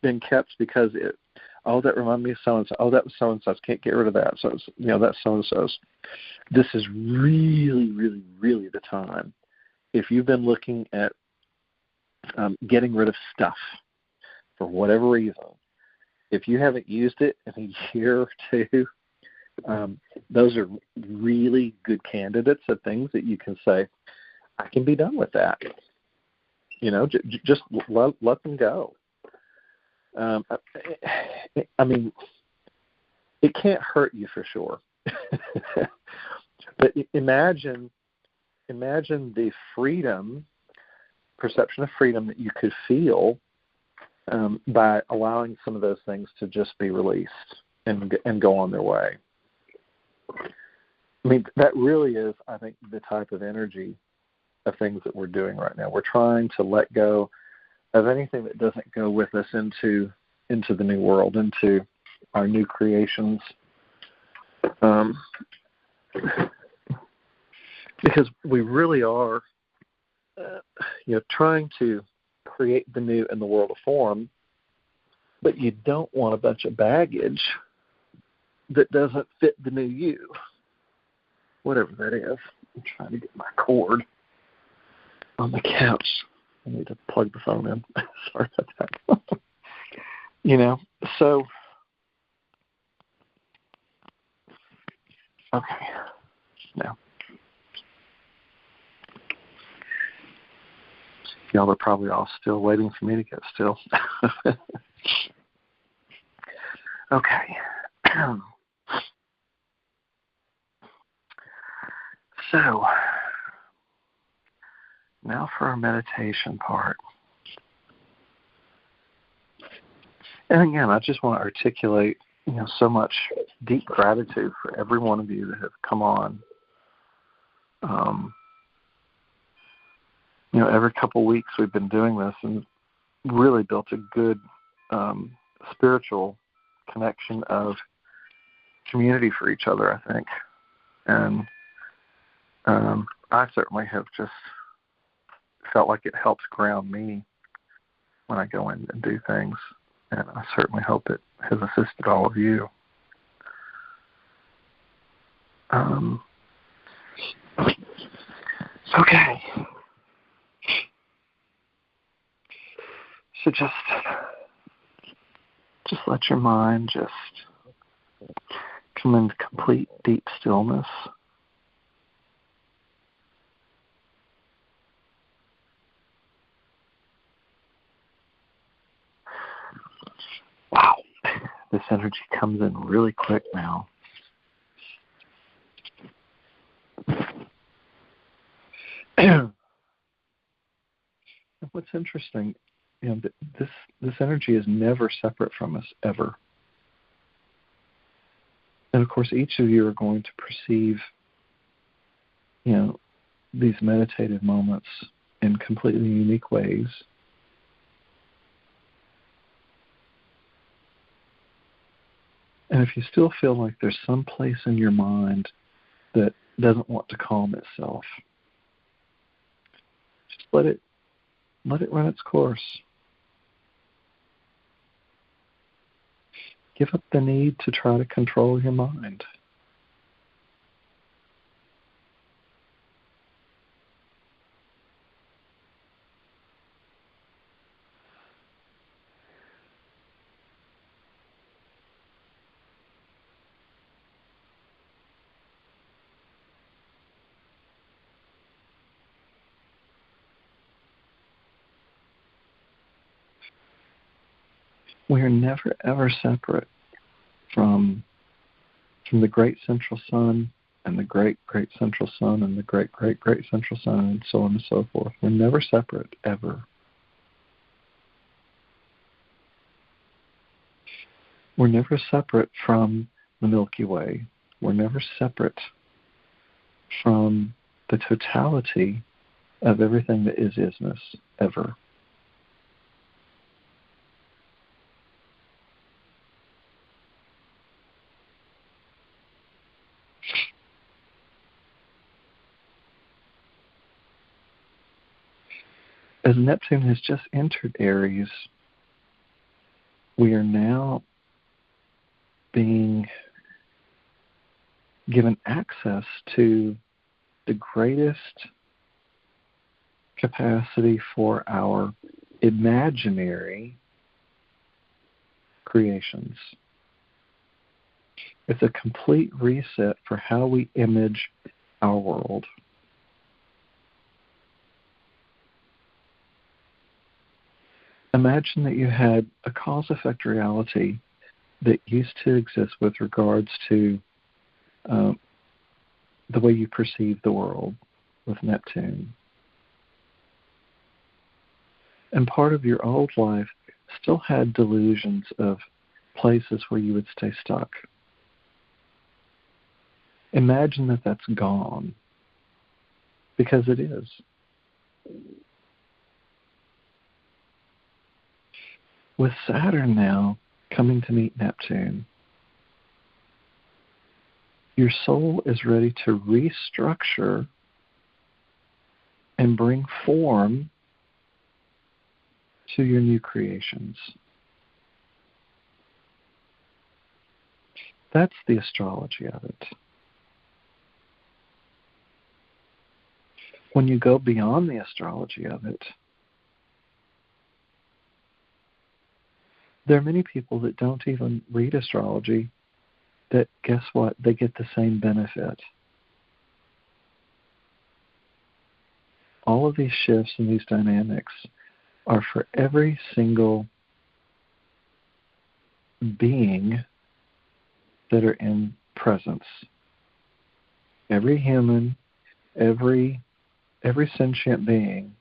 S1: been kept because that reminded me of so-and-so, that was so-and-so's, can't get rid of that, so that's so-and-so's. This is really, really, really the time. If you've been looking at getting rid of stuff for whatever reason, if you haven't used it in a year or two, those are really good candidates of things that you can say, I can be done with that. Just let them go. I mean, it can't hurt you for sure. But imagine the perception of freedom that you could feel by allowing some of those things to just be released and go on their way. I mean, that really is, I think, the type of energy of things that we're doing right now. We're trying to let go of anything that doesn't go with us into the new world, into our new creations. Because we really are, trying to create the new in the world of form, but you don't want a bunch of baggage that doesn't fit the new you. Whatever that is. I'm trying to get my cord on the couch. I need to plug the phone in. Sorry about that. So, okay. Now, y'all are probably all still waiting for me to get still. Okay. So, now for our meditation part. And again, I just want to articulate, so much deep gratitude for every one of you that have come on. Every couple of weeks we've been doing this and really built a good spiritual connection of community for each other, I think. And I certainly have just felt like it helps ground me when I go in and do things. And I certainly hope it has assisted all of you. Okay. So just let your mind just come into complete deep stillness. Wow, this energy comes in really quick now. What's interesting, this energy is never separate from us, ever. And of course, each of you are going to perceive, these meditative moments in completely unique ways. And if you still feel like there's some place in your mind that doesn't want to calm itself, just let it run its course. Give up the need to try to control your mind. We are never, ever separate from the great central sun and the great, great central sun and the great, great, great central sun, and so on and so forth. We're never separate, ever. We're never separate from the Milky Way. We're never separate from the totality of everything that is isness, ever. As Neptune has just entered Aries, we are now being given access to the greatest capacity for our imaginary creations. It's a complete reset for how we image our world. Imagine that you had a cause-effect reality that used to exist with regards to the way you perceive the world with Neptune. And part of your old life still had delusions of places where you would stay stuck. Imagine that that's gone, because it is. With Saturn now coming to meet Neptune, your soul is ready to restructure and bring form to your new creations. That's the astrology of it. When you go beyond the astrology of it, there are many people that don't even read astrology that, guess what, they get the same benefit. All of these shifts and these dynamics are for every single being that are in presence. Every human, every sentient being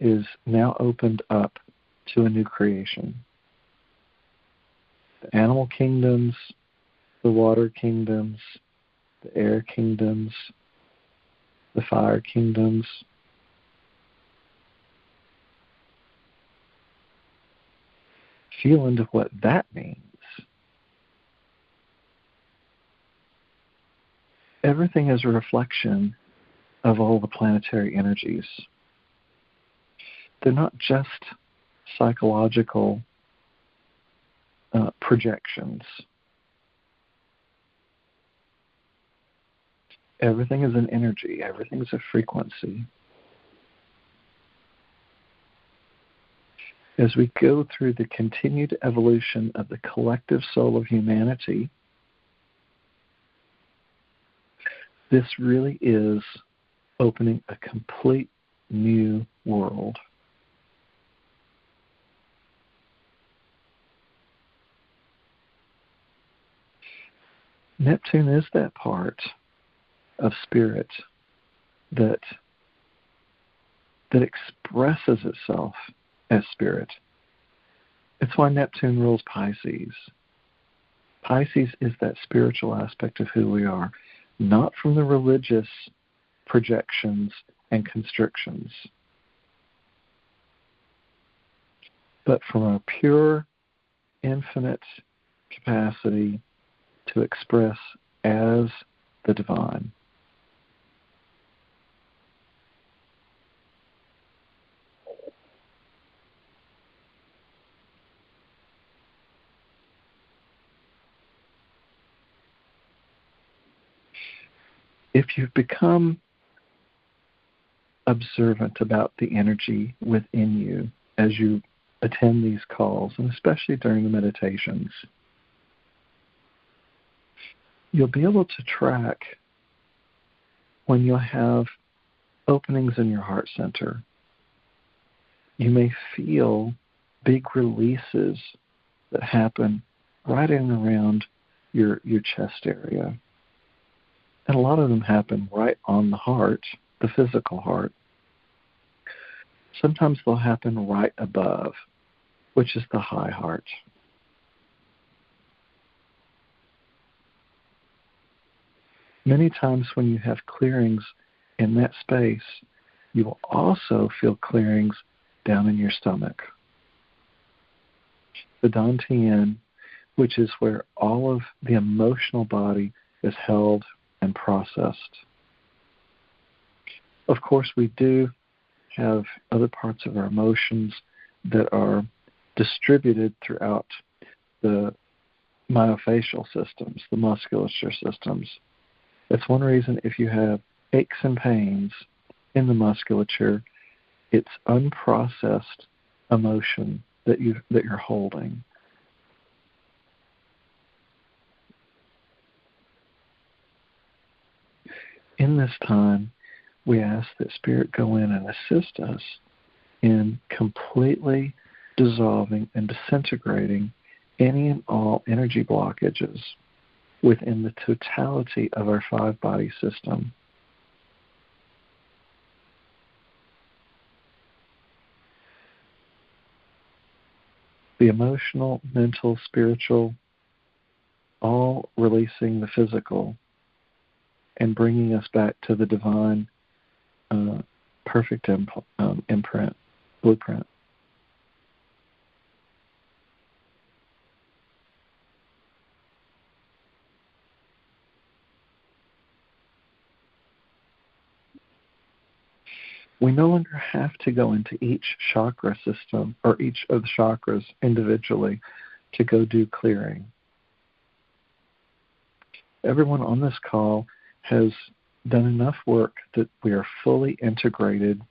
S1: is now opened up to a new creation. The animal kingdoms, the water kingdoms, the air kingdoms, the fire kingdoms. Feel into what that means. Everything is a reflection of all the planetary energies. They're not just psychological projections. Everything is an energy. Everything is a frequency. As we go through the continued evolution of the collective soul of humanity, this really is opening a complete new world. Neptune is that part of spirit that expresses itself as spirit. It's why Neptune rules Pisces. Pisces is that spiritual aspect of who we are, not from the religious projections and constrictions, but from a pure, infinite capacity to express as the divine. If you've become observant about the energy within you as you attend these calls, and especially during the meditations, you'll be able to track when you'll have openings in your heart center. You may feel big releases that happen right in and around your chest area. And a lot of them happen right on the heart, the physical heart. Sometimes they'll happen right above, which is the high heart. Many times when you have clearings in that space, you will also feel clearings down in your stomach. The Dantian, which is where all of the emotional body is held and processed. Of course, we do have other parts of our emotions that are distributed throughout the myofascial systems, the musculature systems. That's one reason if you have aches and pains in the musculature, it's unprocessed emotion that you're holding. In this time, we ask that Spirit go in and assist us in completely dissolving and disintegrating any and all energy blockages within the totality of our five-body system. The emotional, mental, spiritual, all releasing the physical and bringing us back to the divine perfect imprint, blueprint. We no longer have to go into each chakra system or each of the chakras individually to go do clearing. Everyone on this call has done enough work that we are fully integrated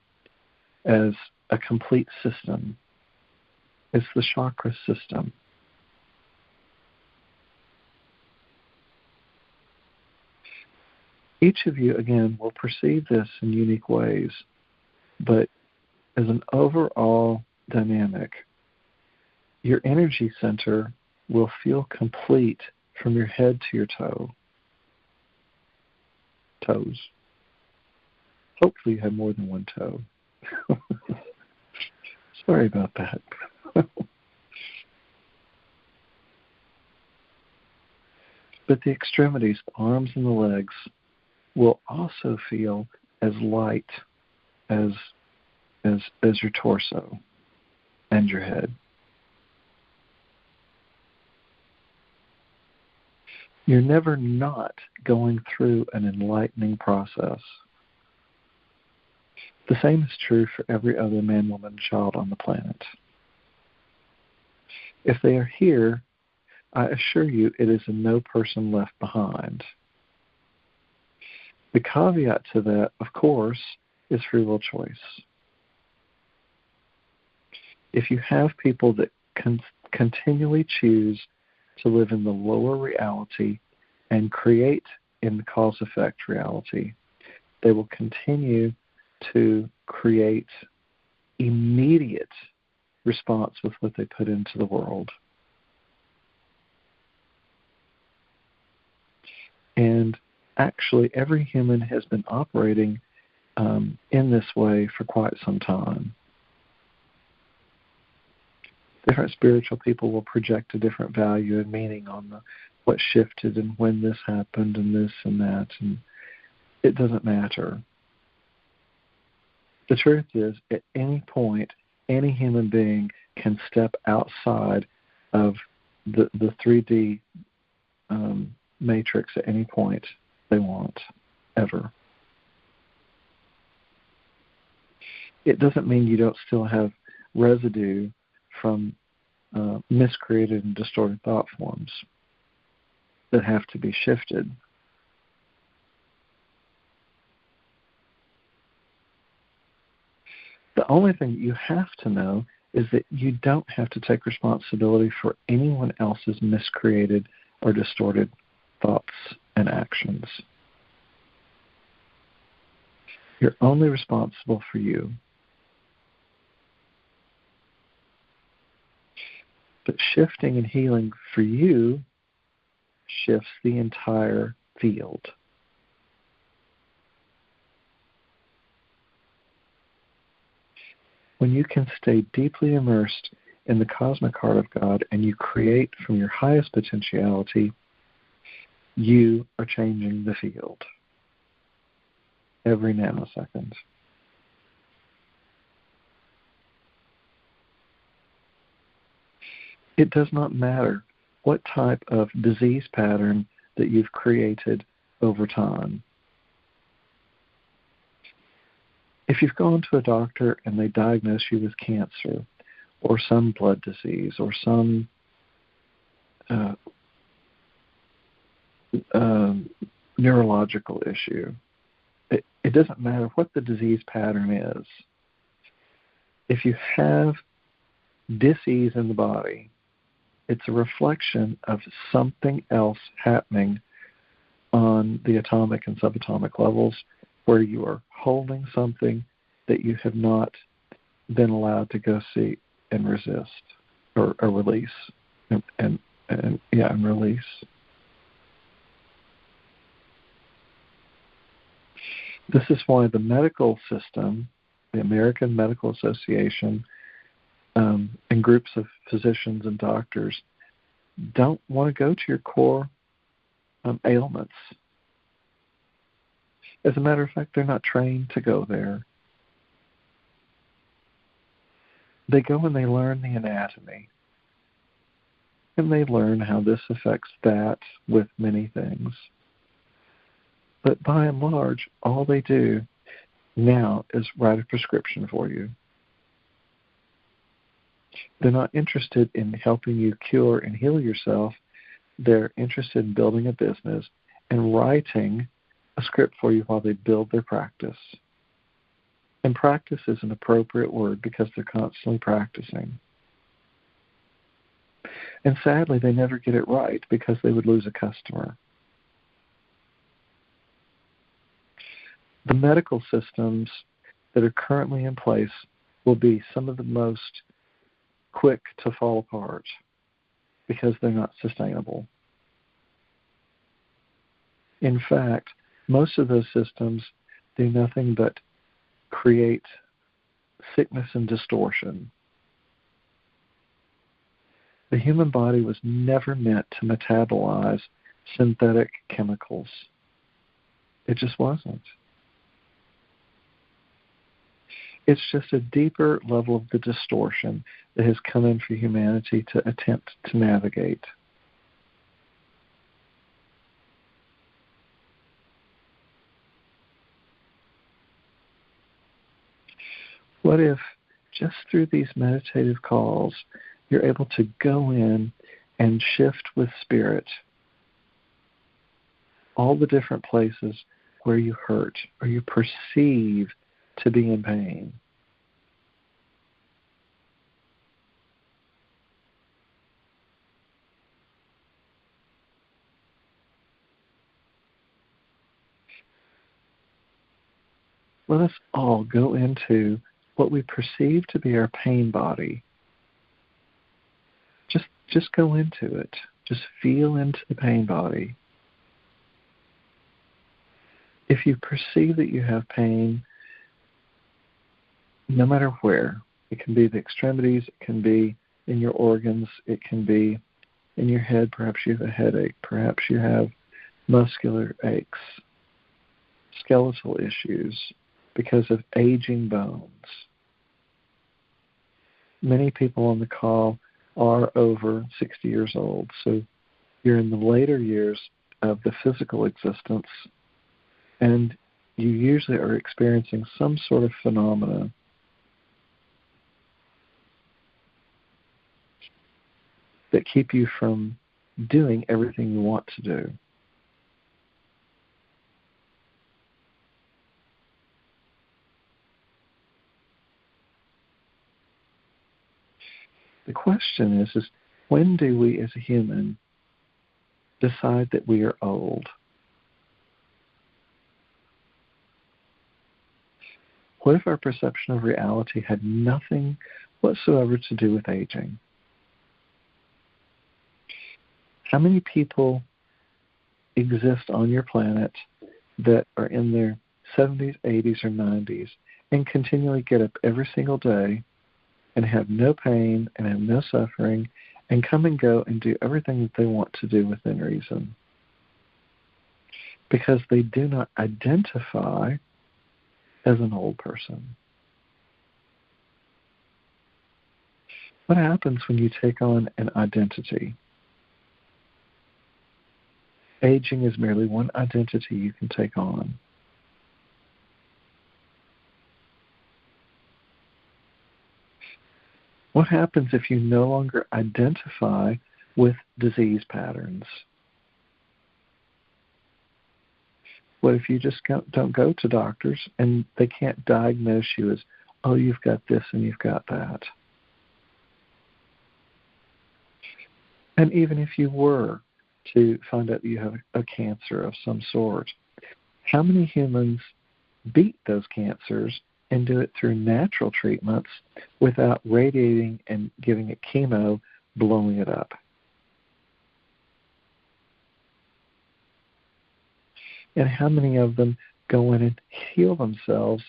S1: as a complete system. It's the chakra system. Each of you, again, will perceive this in unique ways, but as an overall dynamic, your energy center will feel complete from your head to your toes. Hopefully you have more than one toe. Sorry about that. But the extremities, the arms and the legs, will also feel as light as your torso and your head. You're never not going through an enlightening process. The same is true for every other man, woman, child on the planet. If they are here, I assure you it is a no person left behind. The caveat to that, of course, is free will choice. If you have people that continually choose to live in the lower reality and create in the cause-effect reality, they will continue to create immediate response with what they put into the world. And actually, every human has been operating in this way for quite some time. Different spiritual people will project a different value and meaning on what shifted and when this happened and this and that, and it doesn't matter. The truth is, at any point, any human being can step outside of the 3D matrix at any point they want, ever. It doesn't mean you don't still have residue from miscreated and distorted thought forms that have to be shifted. The only thing you have to know is that you don't have to take responsibility for anyone else's miscreated or distorted thoughts and actions. You're only responsible for you. But shifting and healing for you shifts the entire field. When you can stay deeply immersed in the cosmic heart of God and you create from your highest potentiality, you are changing the field every nanosecond. It does not matter what type of disease pattern that you've created over time. If you've gone to a doctor and they diagnose you with cancer or some blood disease or some neurological issue, it doesn't matter what the disease pattern is. If you have dis-ease in the body, it's a reflection of something else happening on the atomic and subatomic levels where you are holding something that you have not been allowed to go see and resist or release and release. This is why the medical system, the American Medical Association, and groups of physicians and doctors don't want to go to your core ailments. As a matter of fact, they're not trained to go there. They go and they learn the anatomy. And they learn how this affects that with many things. But by and large, all they do now is write a prescription for you. They're not interested in helping you cure and heal yourself. They're interested in building a business and writing a script for you while they build their practice. And practice is an appropriate word because they're constantly practicing. And sadly, they never get it right because they would lose a customer. The medical systems that are currently in place will be some of the most quick to fall apart because they're not sustainable. In fact, most of those systems do nothing but create sickness and distortion. The human body was never meant to metabolize synthetic chemicals. It just wasn't. It's just a deeper level of the distortion that has come in for humanity to attempt to navigate. What if just through these meditative calls, you're able to go in and shift with spirit all the different places where you hurt or you perceive to be in pain. Let us all go into what we perceive to be our pain body. Just go into it. Just feel into the pain body. If you perceive that you have pain, no matter where, it can be the extremities, it can be in your organs, it can be in your head, perhaps you have a headache, perhaps you have muscular aches, skeletal issues because of aging bones. Many people on the call are over 60 years old, so you're in the later years of the physical existence, and you usually are experiencing some sort of phenomena that keep you from doing everything you want to do. The question is when do we as a human decide that we are old? What if our perception of reality had nothing whatsoever to do with aging? How many people exist on your planet that are in their 70s, 80s, or 90s and continually get up every single day
S2: and have no pain and have no suffering and come and go and do everything that they want to do within reason, because they do not identify as an old person. What happens when you take on an identity? Aging is merely one identity you can take on. What happens if you no longer identify with disease patterns? What if you just don't go to doctors and they can't diagnose you as, oh, you've got this and you've got that? And even if you were to find out that you have a cancer of some sort, how many humans beat those cancers and do it through natural treatments without radiating and giving it chemo, blowing it up? And how many of them go in and heal themselves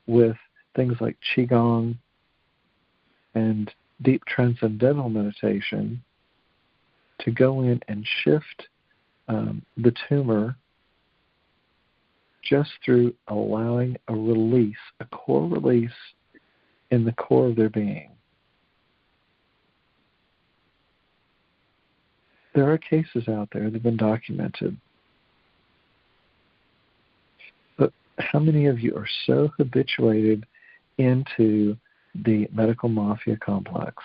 S2: with things like Qigong and deep transcendental meditation to go in and shift the tumor just through allowing a release, a core release in the core of their being? There are cases out there that have been documented. But how many of you are so habituated into the medical mafia complex?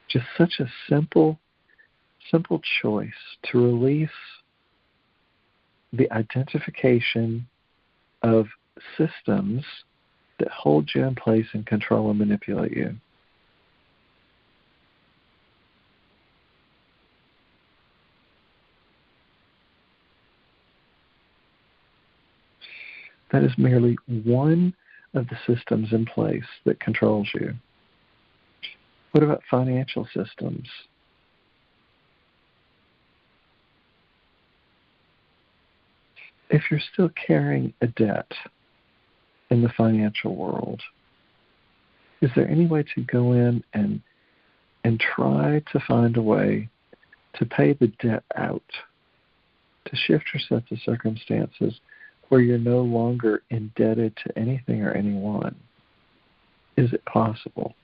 S2: Just such a simple choice to release the identification of systems that hold you in place and control and manipulate you. That is merely one of the systems in place that controls you. What about financial systems? If you're still carrying a debt in the financial world, is there any way to go in and try to find a way to pay the debt out, to shift your set of circumstances where you're no longer indebted to anything or anyone? Is it possible?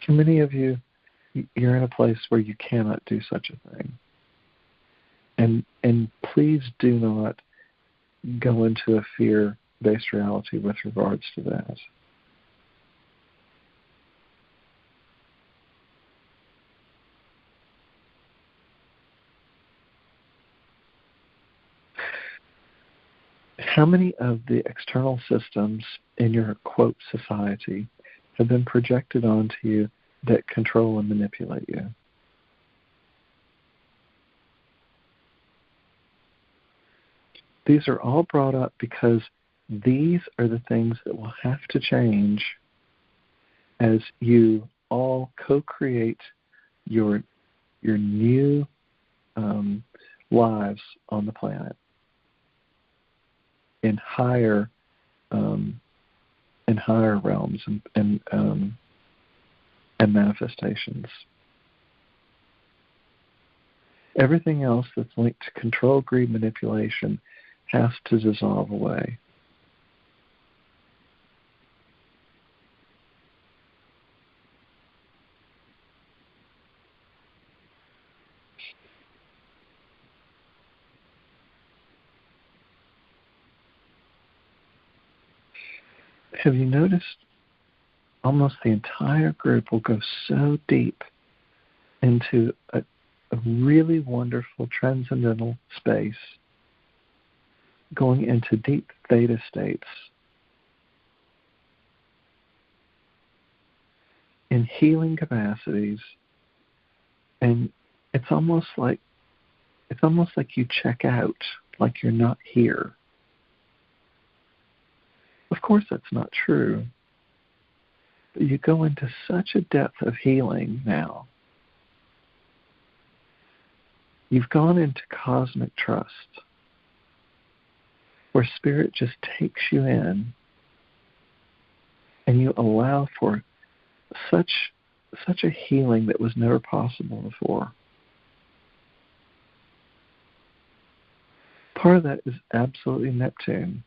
S2: For many of you, you're in a place where you cannot do such a thing. And please do not go into a fear-based reality with regards to that. How many of the external systems in your, quote, society have been projected onto you that control and manipulate you? These are all brought up because these are the things that will have to change as you all co-create your new lives on the planet in higher realms and manifestations. Everything else that's linked to control, greed, manipulation has to dissolve away. Have you noticed almost the entire group will go so deep into a really wonderful transcendental space, going into deep theta states, in healing capacities, and it's almost like you check out, like you're not here. Of course that's not true. But you go into such a depth of healing now. You've gone into cosmic trust. where Spirit just takes you in and you allow for such a healing that was never possible before. Part of that is absolutely Neptune.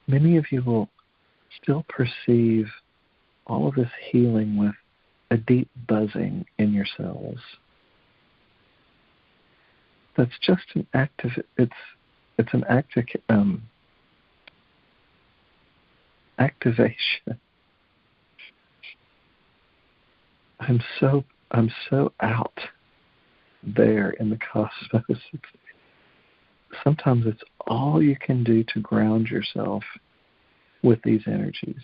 S2: Many of you will still perceive all of this healing with a deep buzzing in your cells. That's just an it's an activation. I'm so out there in the cosmos. Sometimes it's all you can do to ground yourself with these energies.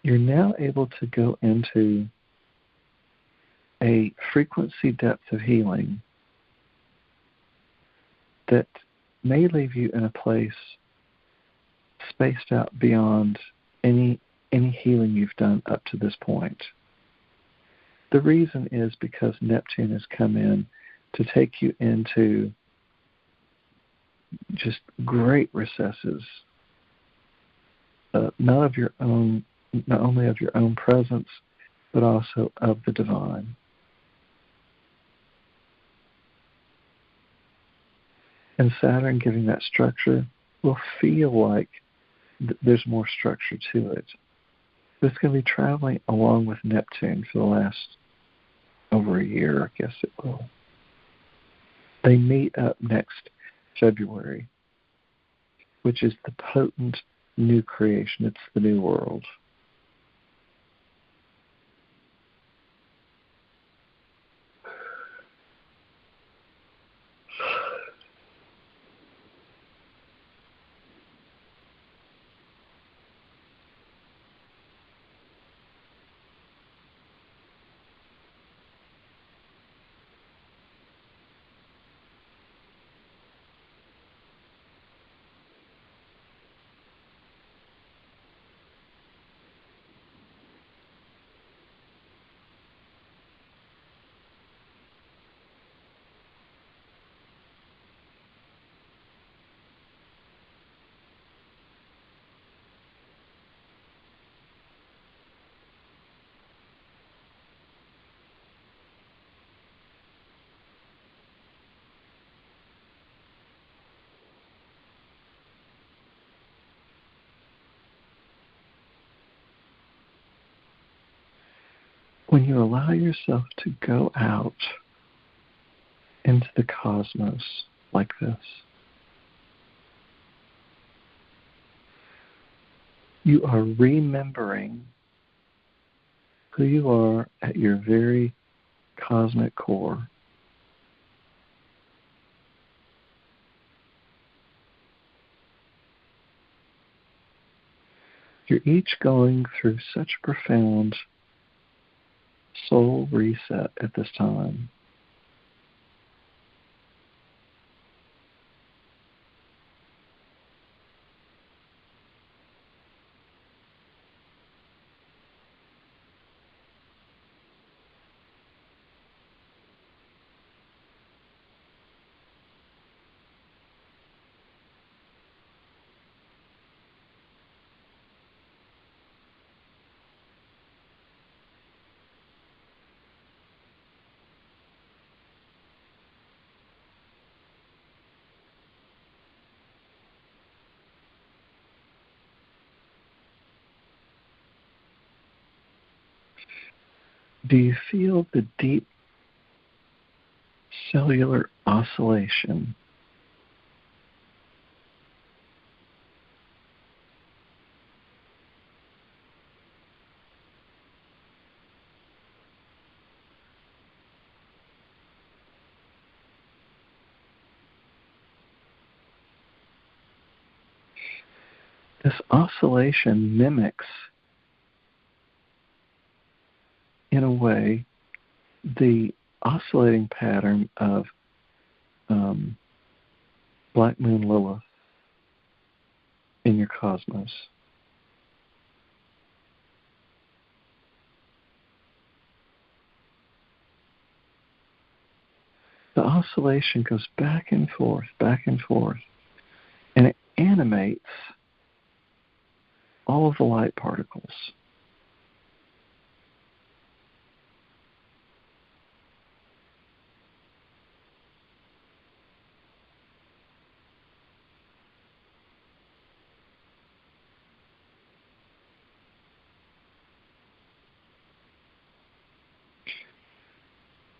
S2: You're now able to go into a frequency depth of healing that may leave you in a place spaced out beyond any healing you've done up to this point. The reason is because Neptune has come in to take you into just great recesses, not only of your own presence, but also of the divine. And Saturn giving that structure will feel like there's more structure to it. But it's going to be traveling along with Neptune for the last over a year, I guess it will. They meet up next February, which is the potent new creation. It's the new world. When you allow yourself to go out into the cosmos like this, you are remembering who you are at your very cosmic core. You're each going through such profound soul reset at this time. Do you feel the deep cellular oscillation? This oscillation mimics, in a way, the oscillating pattern of Black Moon Lilith in your cosmos. The oscillation goes back and forth, and it animates all of the light particles.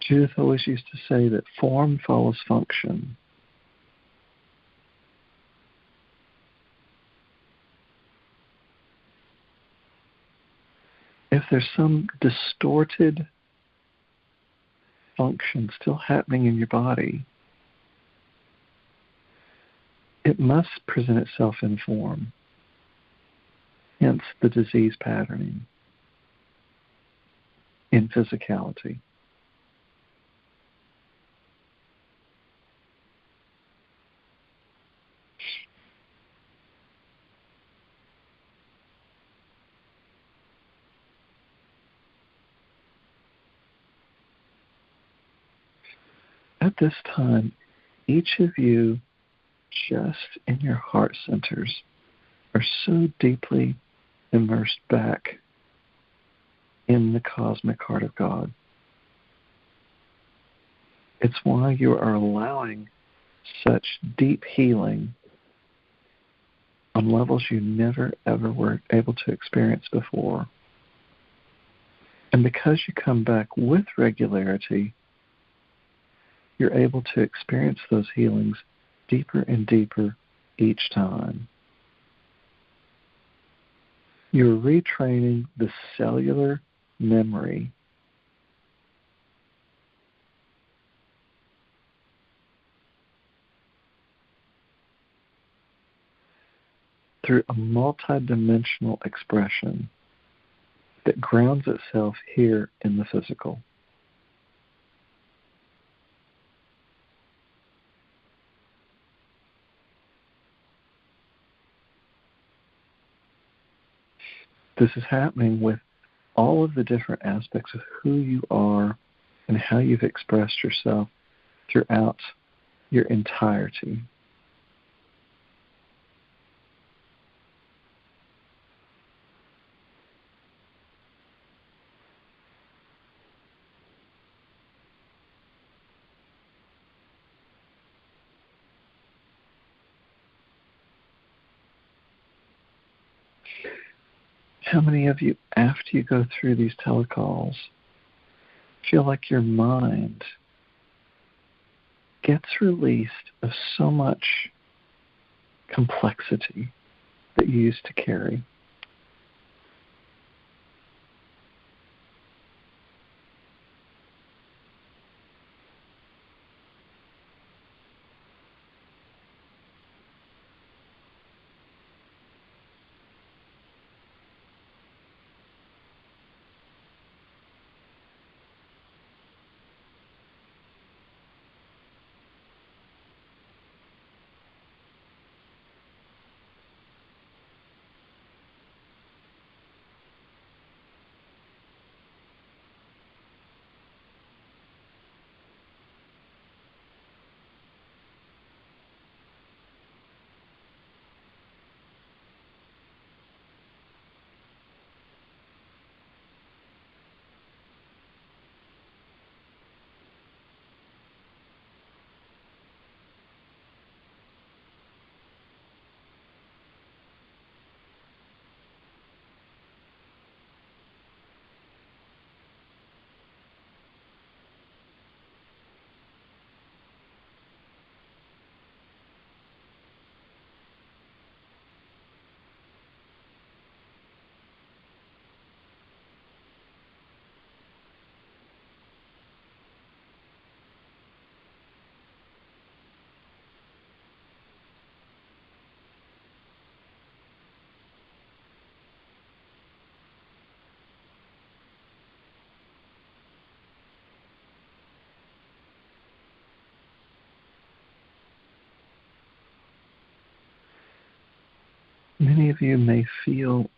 S2: Judith always used to say that form follows function. If there's some distorted function still happening in your body, it must present itself in form. Hence the disease patterning in physicality. At this time, each of you, just in your heart centers, are so deeply immersed back in the cosmic heart of God. It's why you are allowing such deep healing on levels you never ever were able to experience before. And because you come back with regularity, you're able to experience those healings deeper and deeper each time. You're retraining the cellular memory through a multidimensional expression that grounds itself here in the physical. This is happening with all of the different aspects of who you are and how you've expressed yourself throughout your entirety. How many of you, after you go through these telecalls, feel like your mind gets released of so much complexity that you used to carry? Many of you may feel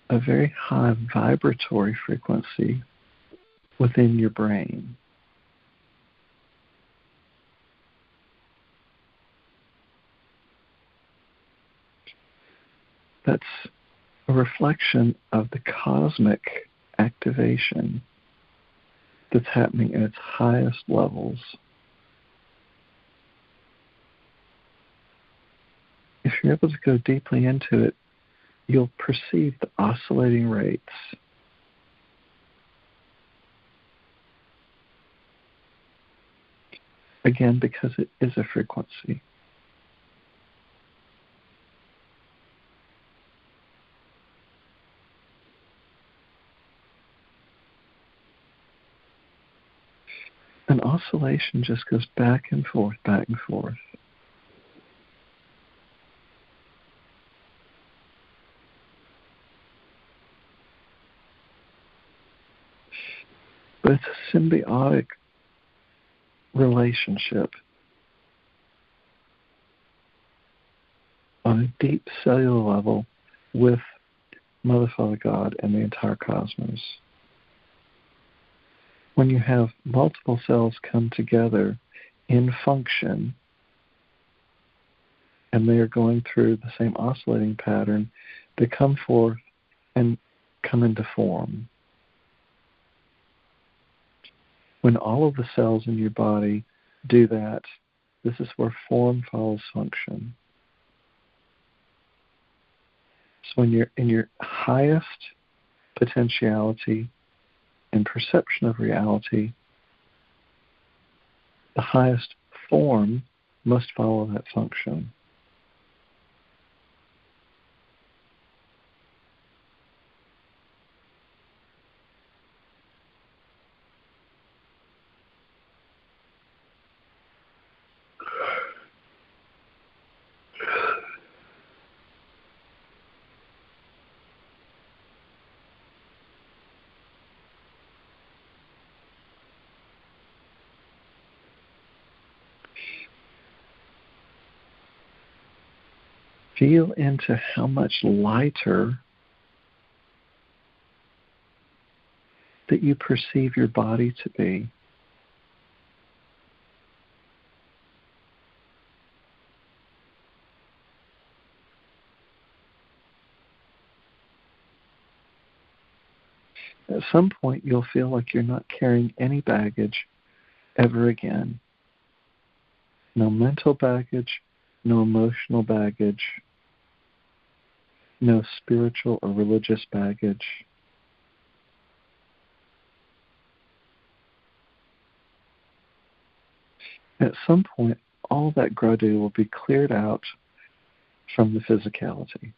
S2: a very high vibratory frequency within your brain. That's a reflection of the cosmic activation that's happening at its highest levels. If you're able to go deeply into it, you'll perceive the oscillating rates. Again, because it is a frequency. An oscillation just goes back and forth, back and forth. But it's a symbiotic relationship on a deep cellular level with Mother, Father, God, and the entire cosmos. When you have multiple cells come together in function, and they are going through the same oscillating pattern, they come forth and come into form. When all of the cells in your body do that, this is where form follows function. So when you're in your highest potentiality and perception of reality, the highest form must follow that function. Feel into how much lighter that you perceive your body to be. At some point, you'll feel like you're not carrying any baggage ever again. No mental baggage, no emotional baggage, no spiritual or religious baggage. At some point, all that gradu will be cleared out from the physicality.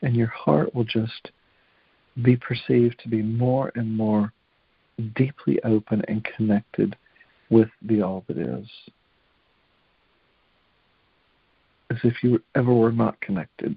S2: And your heart will just be perceived to be more and more deeply open and connected with the all that is. As if you ever were not connected.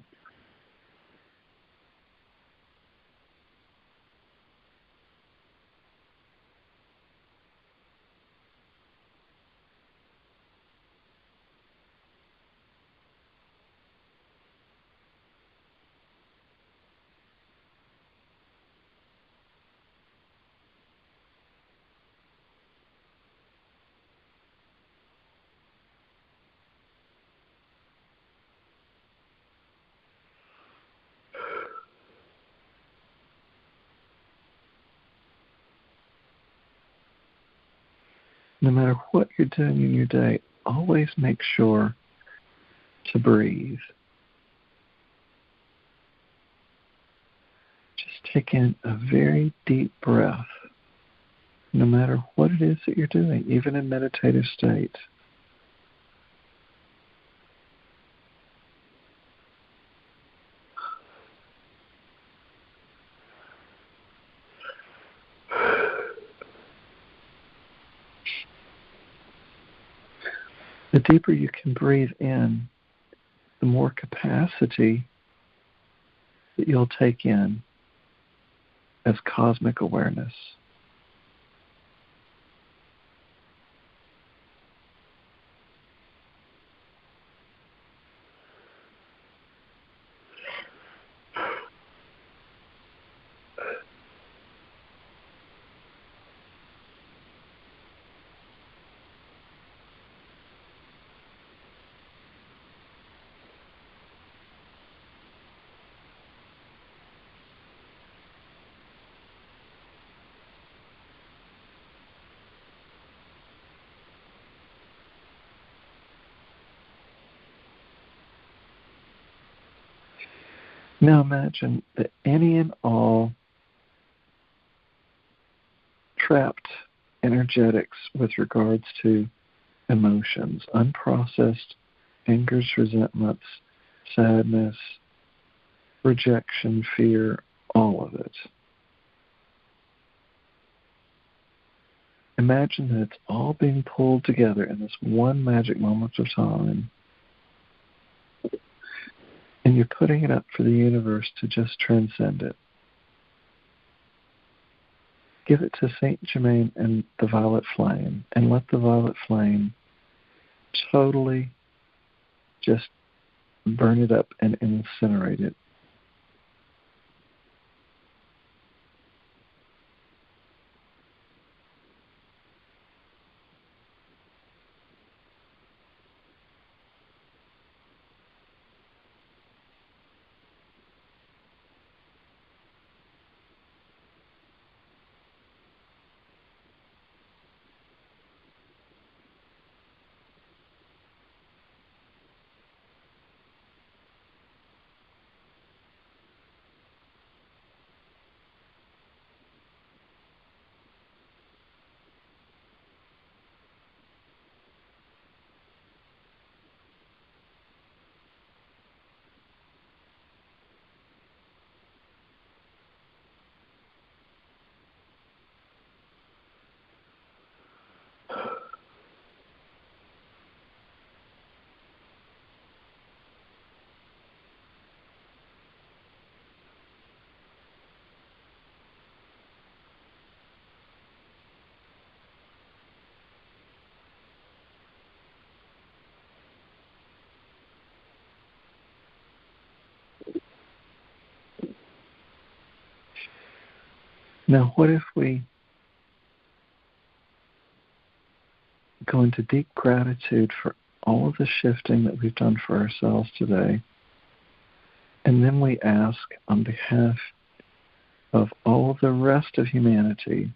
S2: No matter what you're doing in your day, always make sure to breathe. Just take in a very deep breath, no matter what it is that you're doing, even in meditative state. The deeper you can breathe in, the more capacity that you'll take in as cosmic awareness. Now imagine that any and all trapped energetics with regards to emotions, unprocessed angers, resentments, sadness, rejection, fear, all of it. Imagine that it's all being pulled together in this one magic moment of time, and you're putting it up for the universe to just transcend it. Give it to Saint Germain and the violet flame, and let the violet flame totally just burn it up and incinerate it. Now, what if we go into deep gratitude for all of the shifting that we've done for ourselves today, and then we ask on behalf of all of the rest of humanity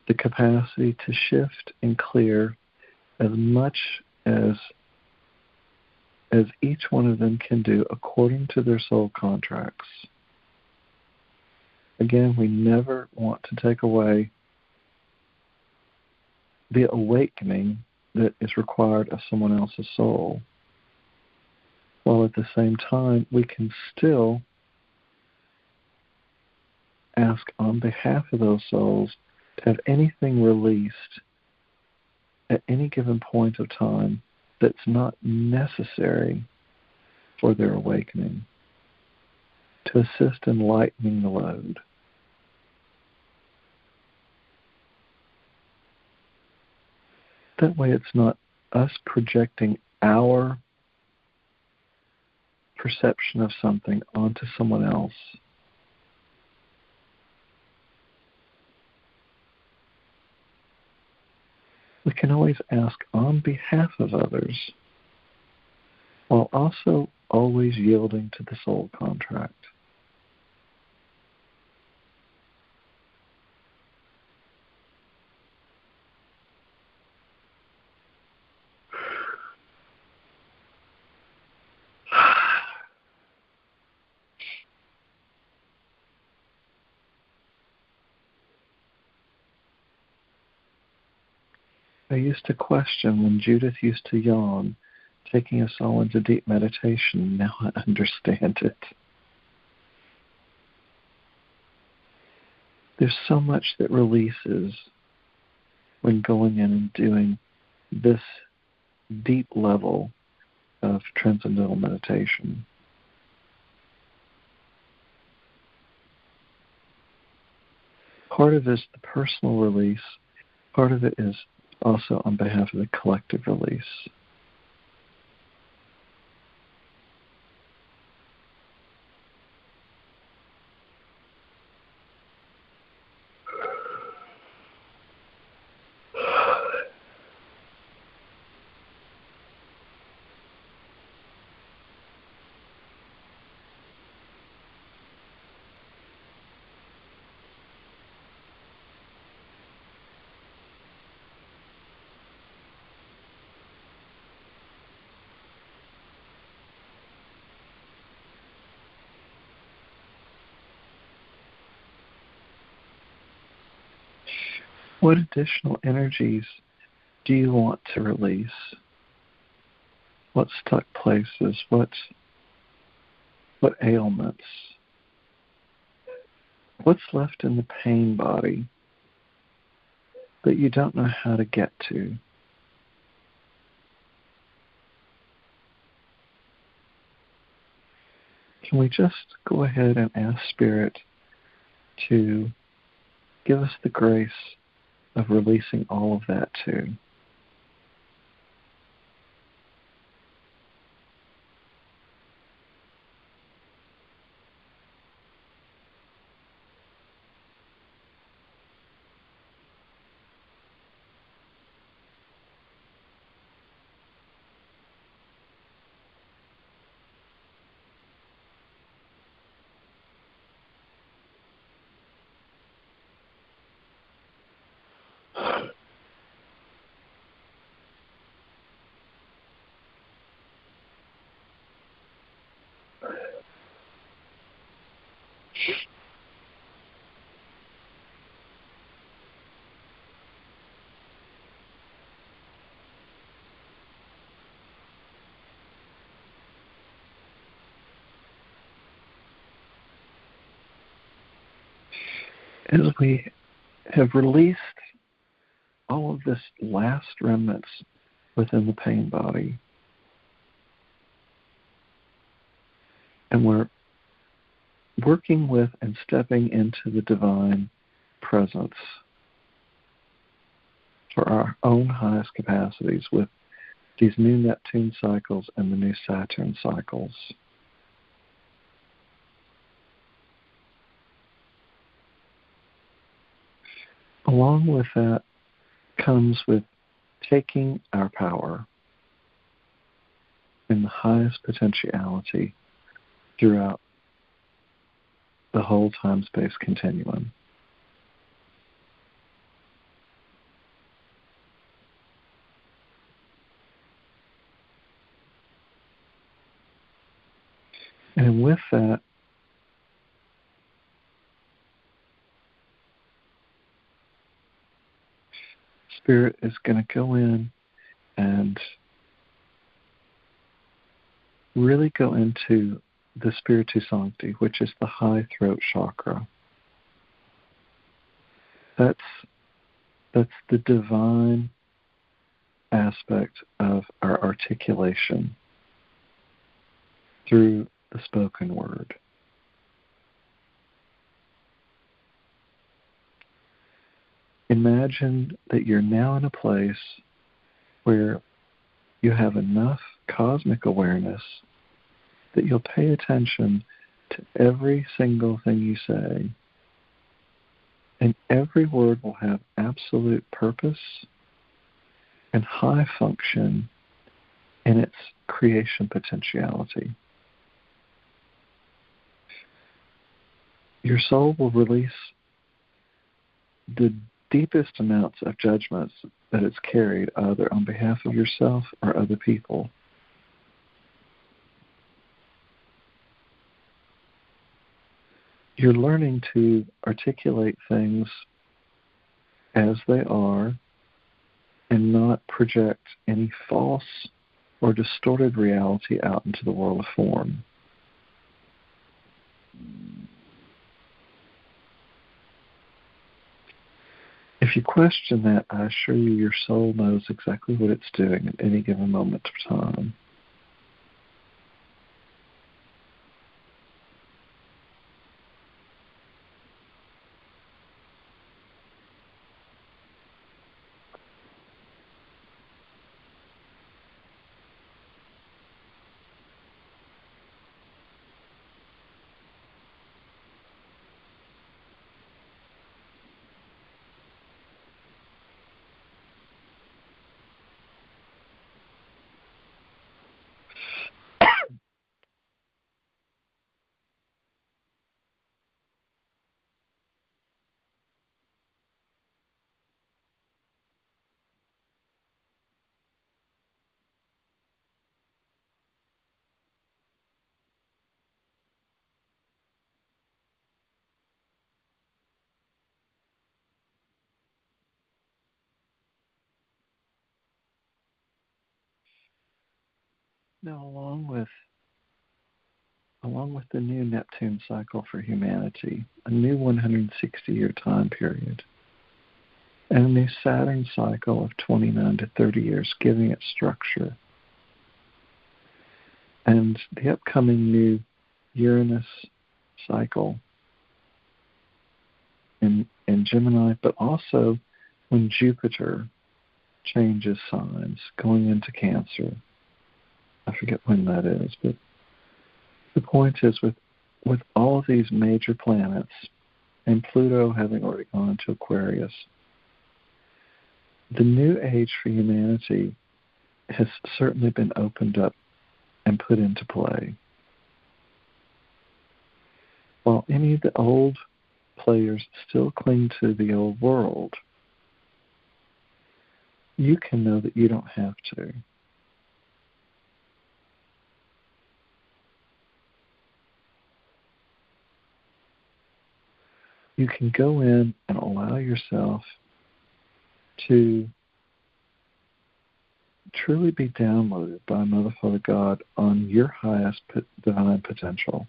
S2: the capacity to shift and clear as much as each one of them can do according to their soul contracts. Again, we never want to take away the awakening that is required of someone else's soul, while at the same time we can still ask on behalf of those souls to have anything released at any given point of time that's not necessary for their awakening, to assist in lightening the load. That way it's not us projecting our perception of something onto someone else. We can always ask on behalf of others, while also always yielding to the soul contract. I used to question when Judith used to yawn, taking us all into deep meditation. Now I understand it. There's so much that releases when going in and doing this deep level of transcendental meditation. Part of it is the personal release. Part of it is also on behalf of the collective release. What additional energies do you want to release? What stuck places? What ailments? What's left in the pain body that you don't know how to get to? Can we just go ahead and ask Spirit to give us the grace of releasing all of that too? As we have released all of this last remnants within the pain body, and we're working with and stepping into the divine presence for our own highest capacities with these new Neptune cycles and the new Saturn cycles. Along with that comes with taking our power in the highest potentiality throughout the whole time-space continuum. And with that, Spirit is going to go in and really go into the Spiritu Sancti, which is the high throat chakra. That's the divine aspect of our articulation through the spoken word. Imagine that you're now in a place where you have enough cosmic awareness that you'll pay attention to every single thing you say, and every word will have absolute purpose and high function in its creation potentiality. Your soul will release the deepest amounts of judgments that it's carried, either on behalf of yourself or other people. You're learning to articulate things as they are and not project any false or distorted reality out into the world of form. If you question that, I assure you your soul knows exactly what it's doing at any given moment of time. Now, along with the new Neptune cycle for humanity, a new 160-year time period, and a new Saturn cycle of 29 to 30 years, giving it structure, and the upcoming new Uranus cycle in Gemini, but also when Jupiter changes signs, going into Cancer. I forget when that is, but the point is with all of these major planets, and Pluto having already gone into Aquarius, the new age for humanity has certainly been opened up and put into play. While any of the old players still cling to the old world, you can know that you don't have to. You can go in and allow yourself to truly be downloaded by Mother, Father, God on your highest divine potential.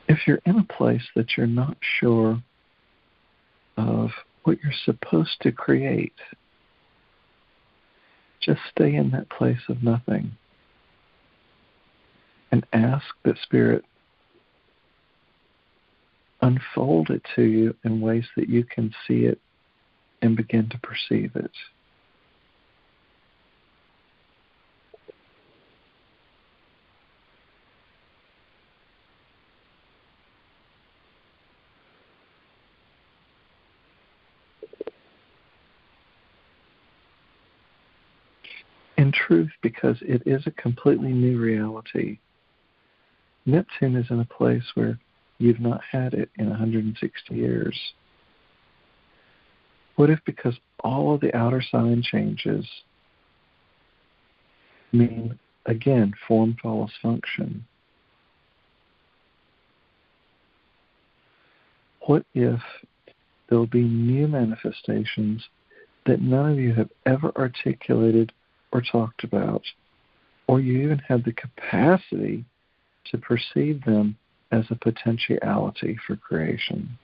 S2: If you're in a place that you're not sure of what you're supposed to create, just stay in that place of nothing and ask that Spirit unfold it to you in ways that you can see it and begin to perceive it. In truth, because it is a completely new reality, Neptune is in a place where you've not had it in 160 years. What if because all of the outer sign changes mean, again, form follows function? What if there will be new manifestations that none of you have ever articulated or talked about, or you even have the capacity to perceive them as a potentiality for creation?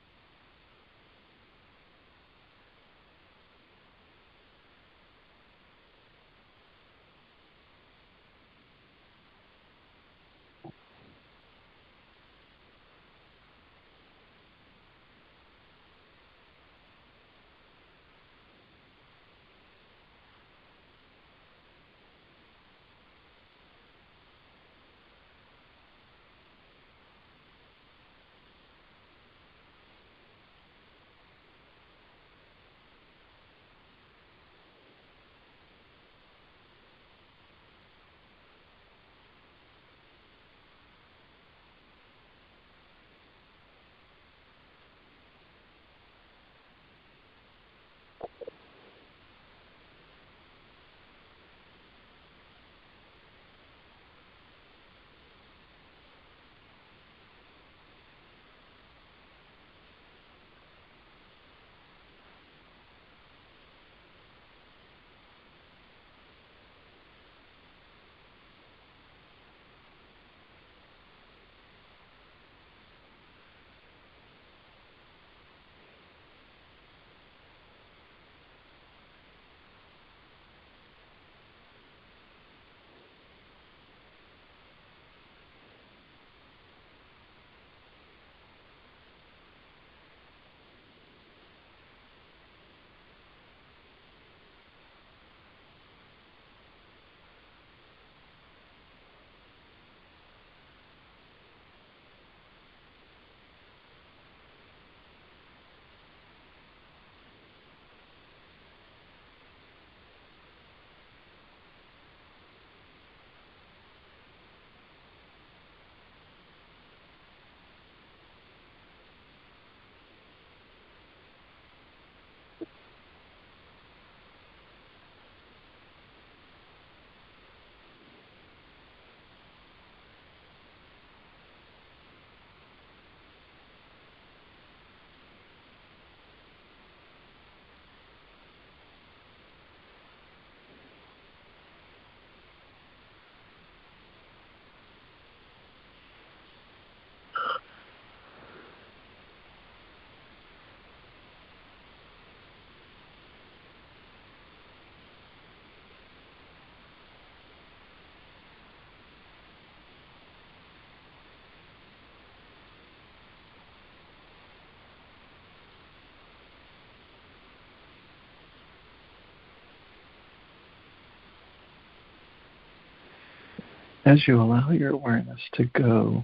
S2: as you allow your awareness to go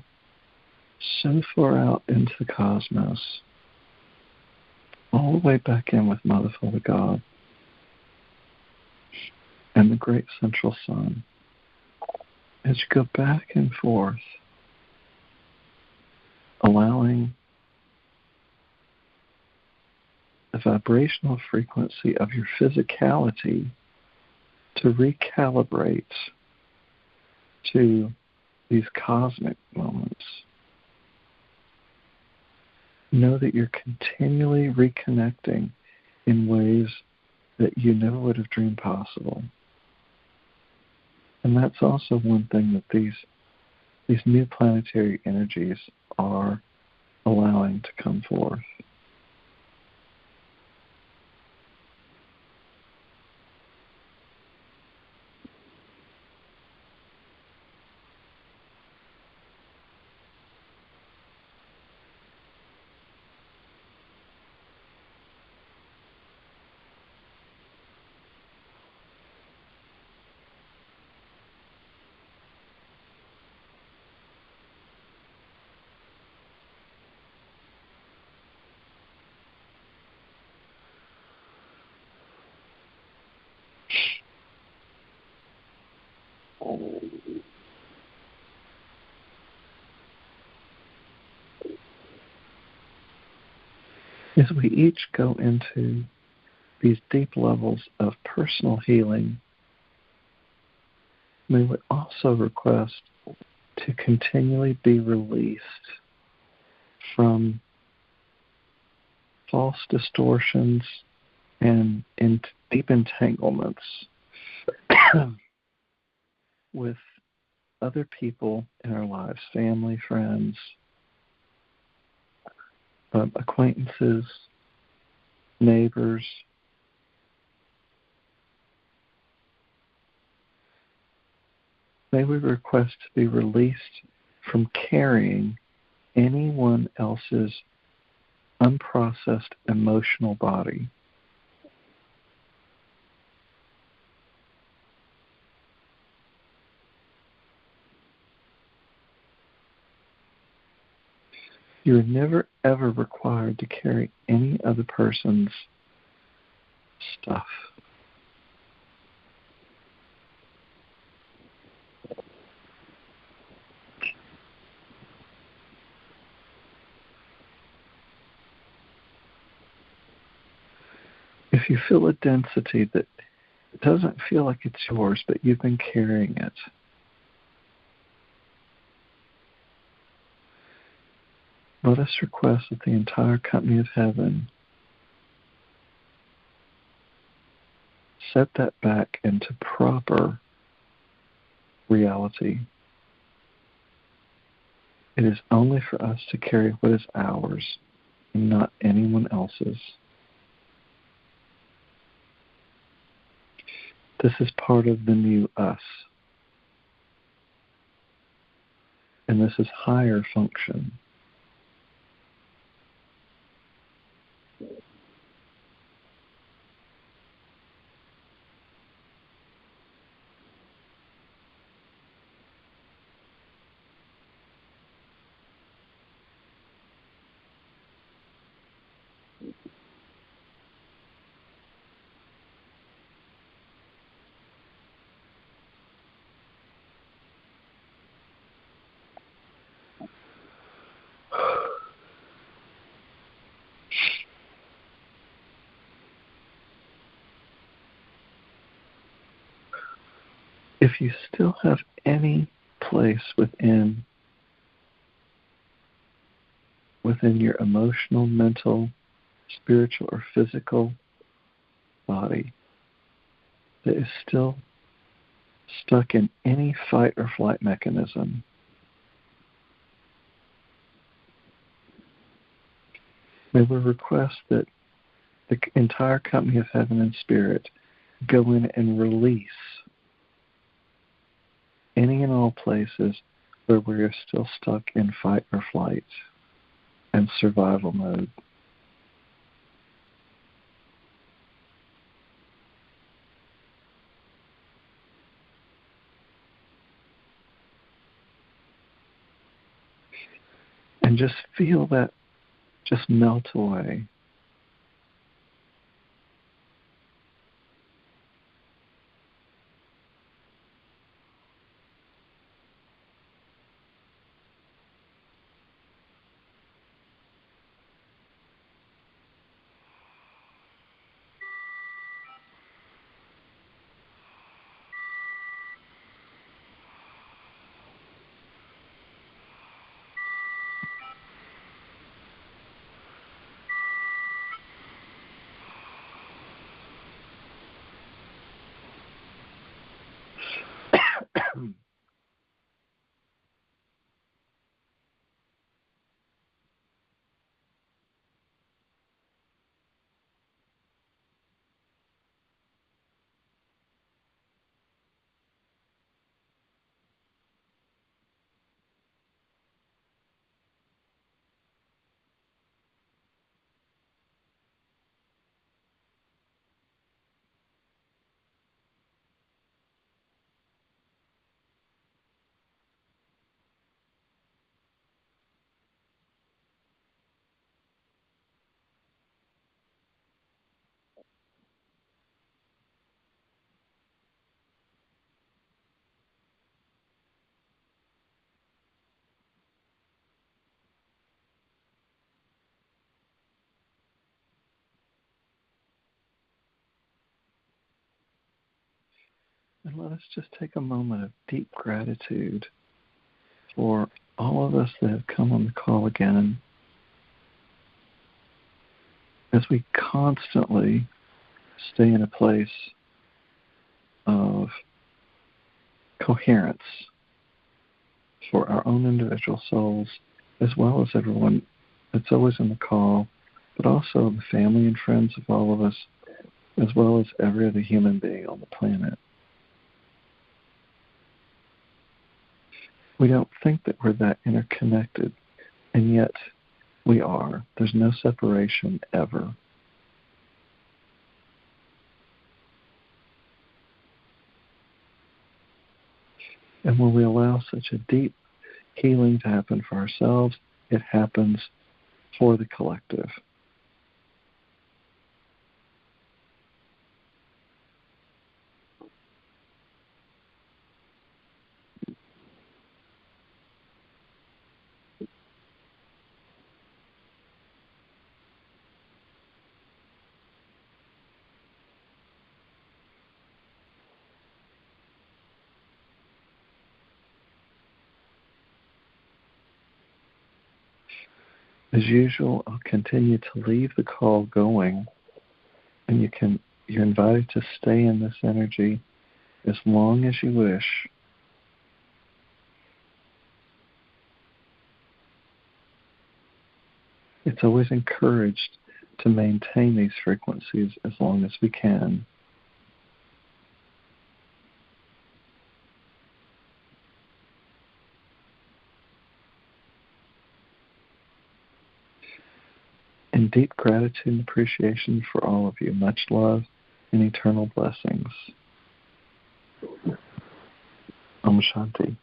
S2: so far out into the cosmos, all the way back in with Mother, Father, God, and the great central sun, as you go back and forth, allowing the vibrational frequency of your physicality to recalibrate to these cosmic moments. Know that you're continually reconnecting in ways that you never would have dreamed possible. And that's also one thing that these new planetary energies are allowing to come forth. As we each go into these deep levels of personal healing, we would also request to continually be released from false distortions and deep entanglements with other people in our lives, family, friends, acquaintances, neighbors. May we request to be released from carrying anyone else's unprocessed emotional body. You're never, ever required to carry any other person's stuff. If you feel a density that doesn't feel like it's yours, but you've been carrying it, let us request that the entire company of heaven set that back into proper reality. It is only for us to carry what is ours, not anyone else's. This is part of the new us. And this is higher function. If you still have any place within your emotional, mental, spiritual, or physical body that is still stuck in any fight or flight mechanism, may we request that the entire company of heaven and spirit go in and release any and all places where we are still stuck in fight or flight and survival mode. and just feel that just melt away. And let us just take a moment of deep gratitude for all of us that have come on the call again, as we constantly stay in a place of coherence for our own individual souls, as well as everyone that's always in the call, but also the family and friends of all of us, as well as every other human being on the planet. We don't think that we're that interconnected, and yet we are. There's no separation ever. And when we allow such a deep healing to happen for ourselves, it happens for the collective. As usual, I'll continue to leave the call going, and you're invited to stay in this energy as long as you wish. It's always encouraged to maintain these frequencies as long as we can. In deep gratitude and appreciation for all of you, much love and eternal blessings. Om Shanti.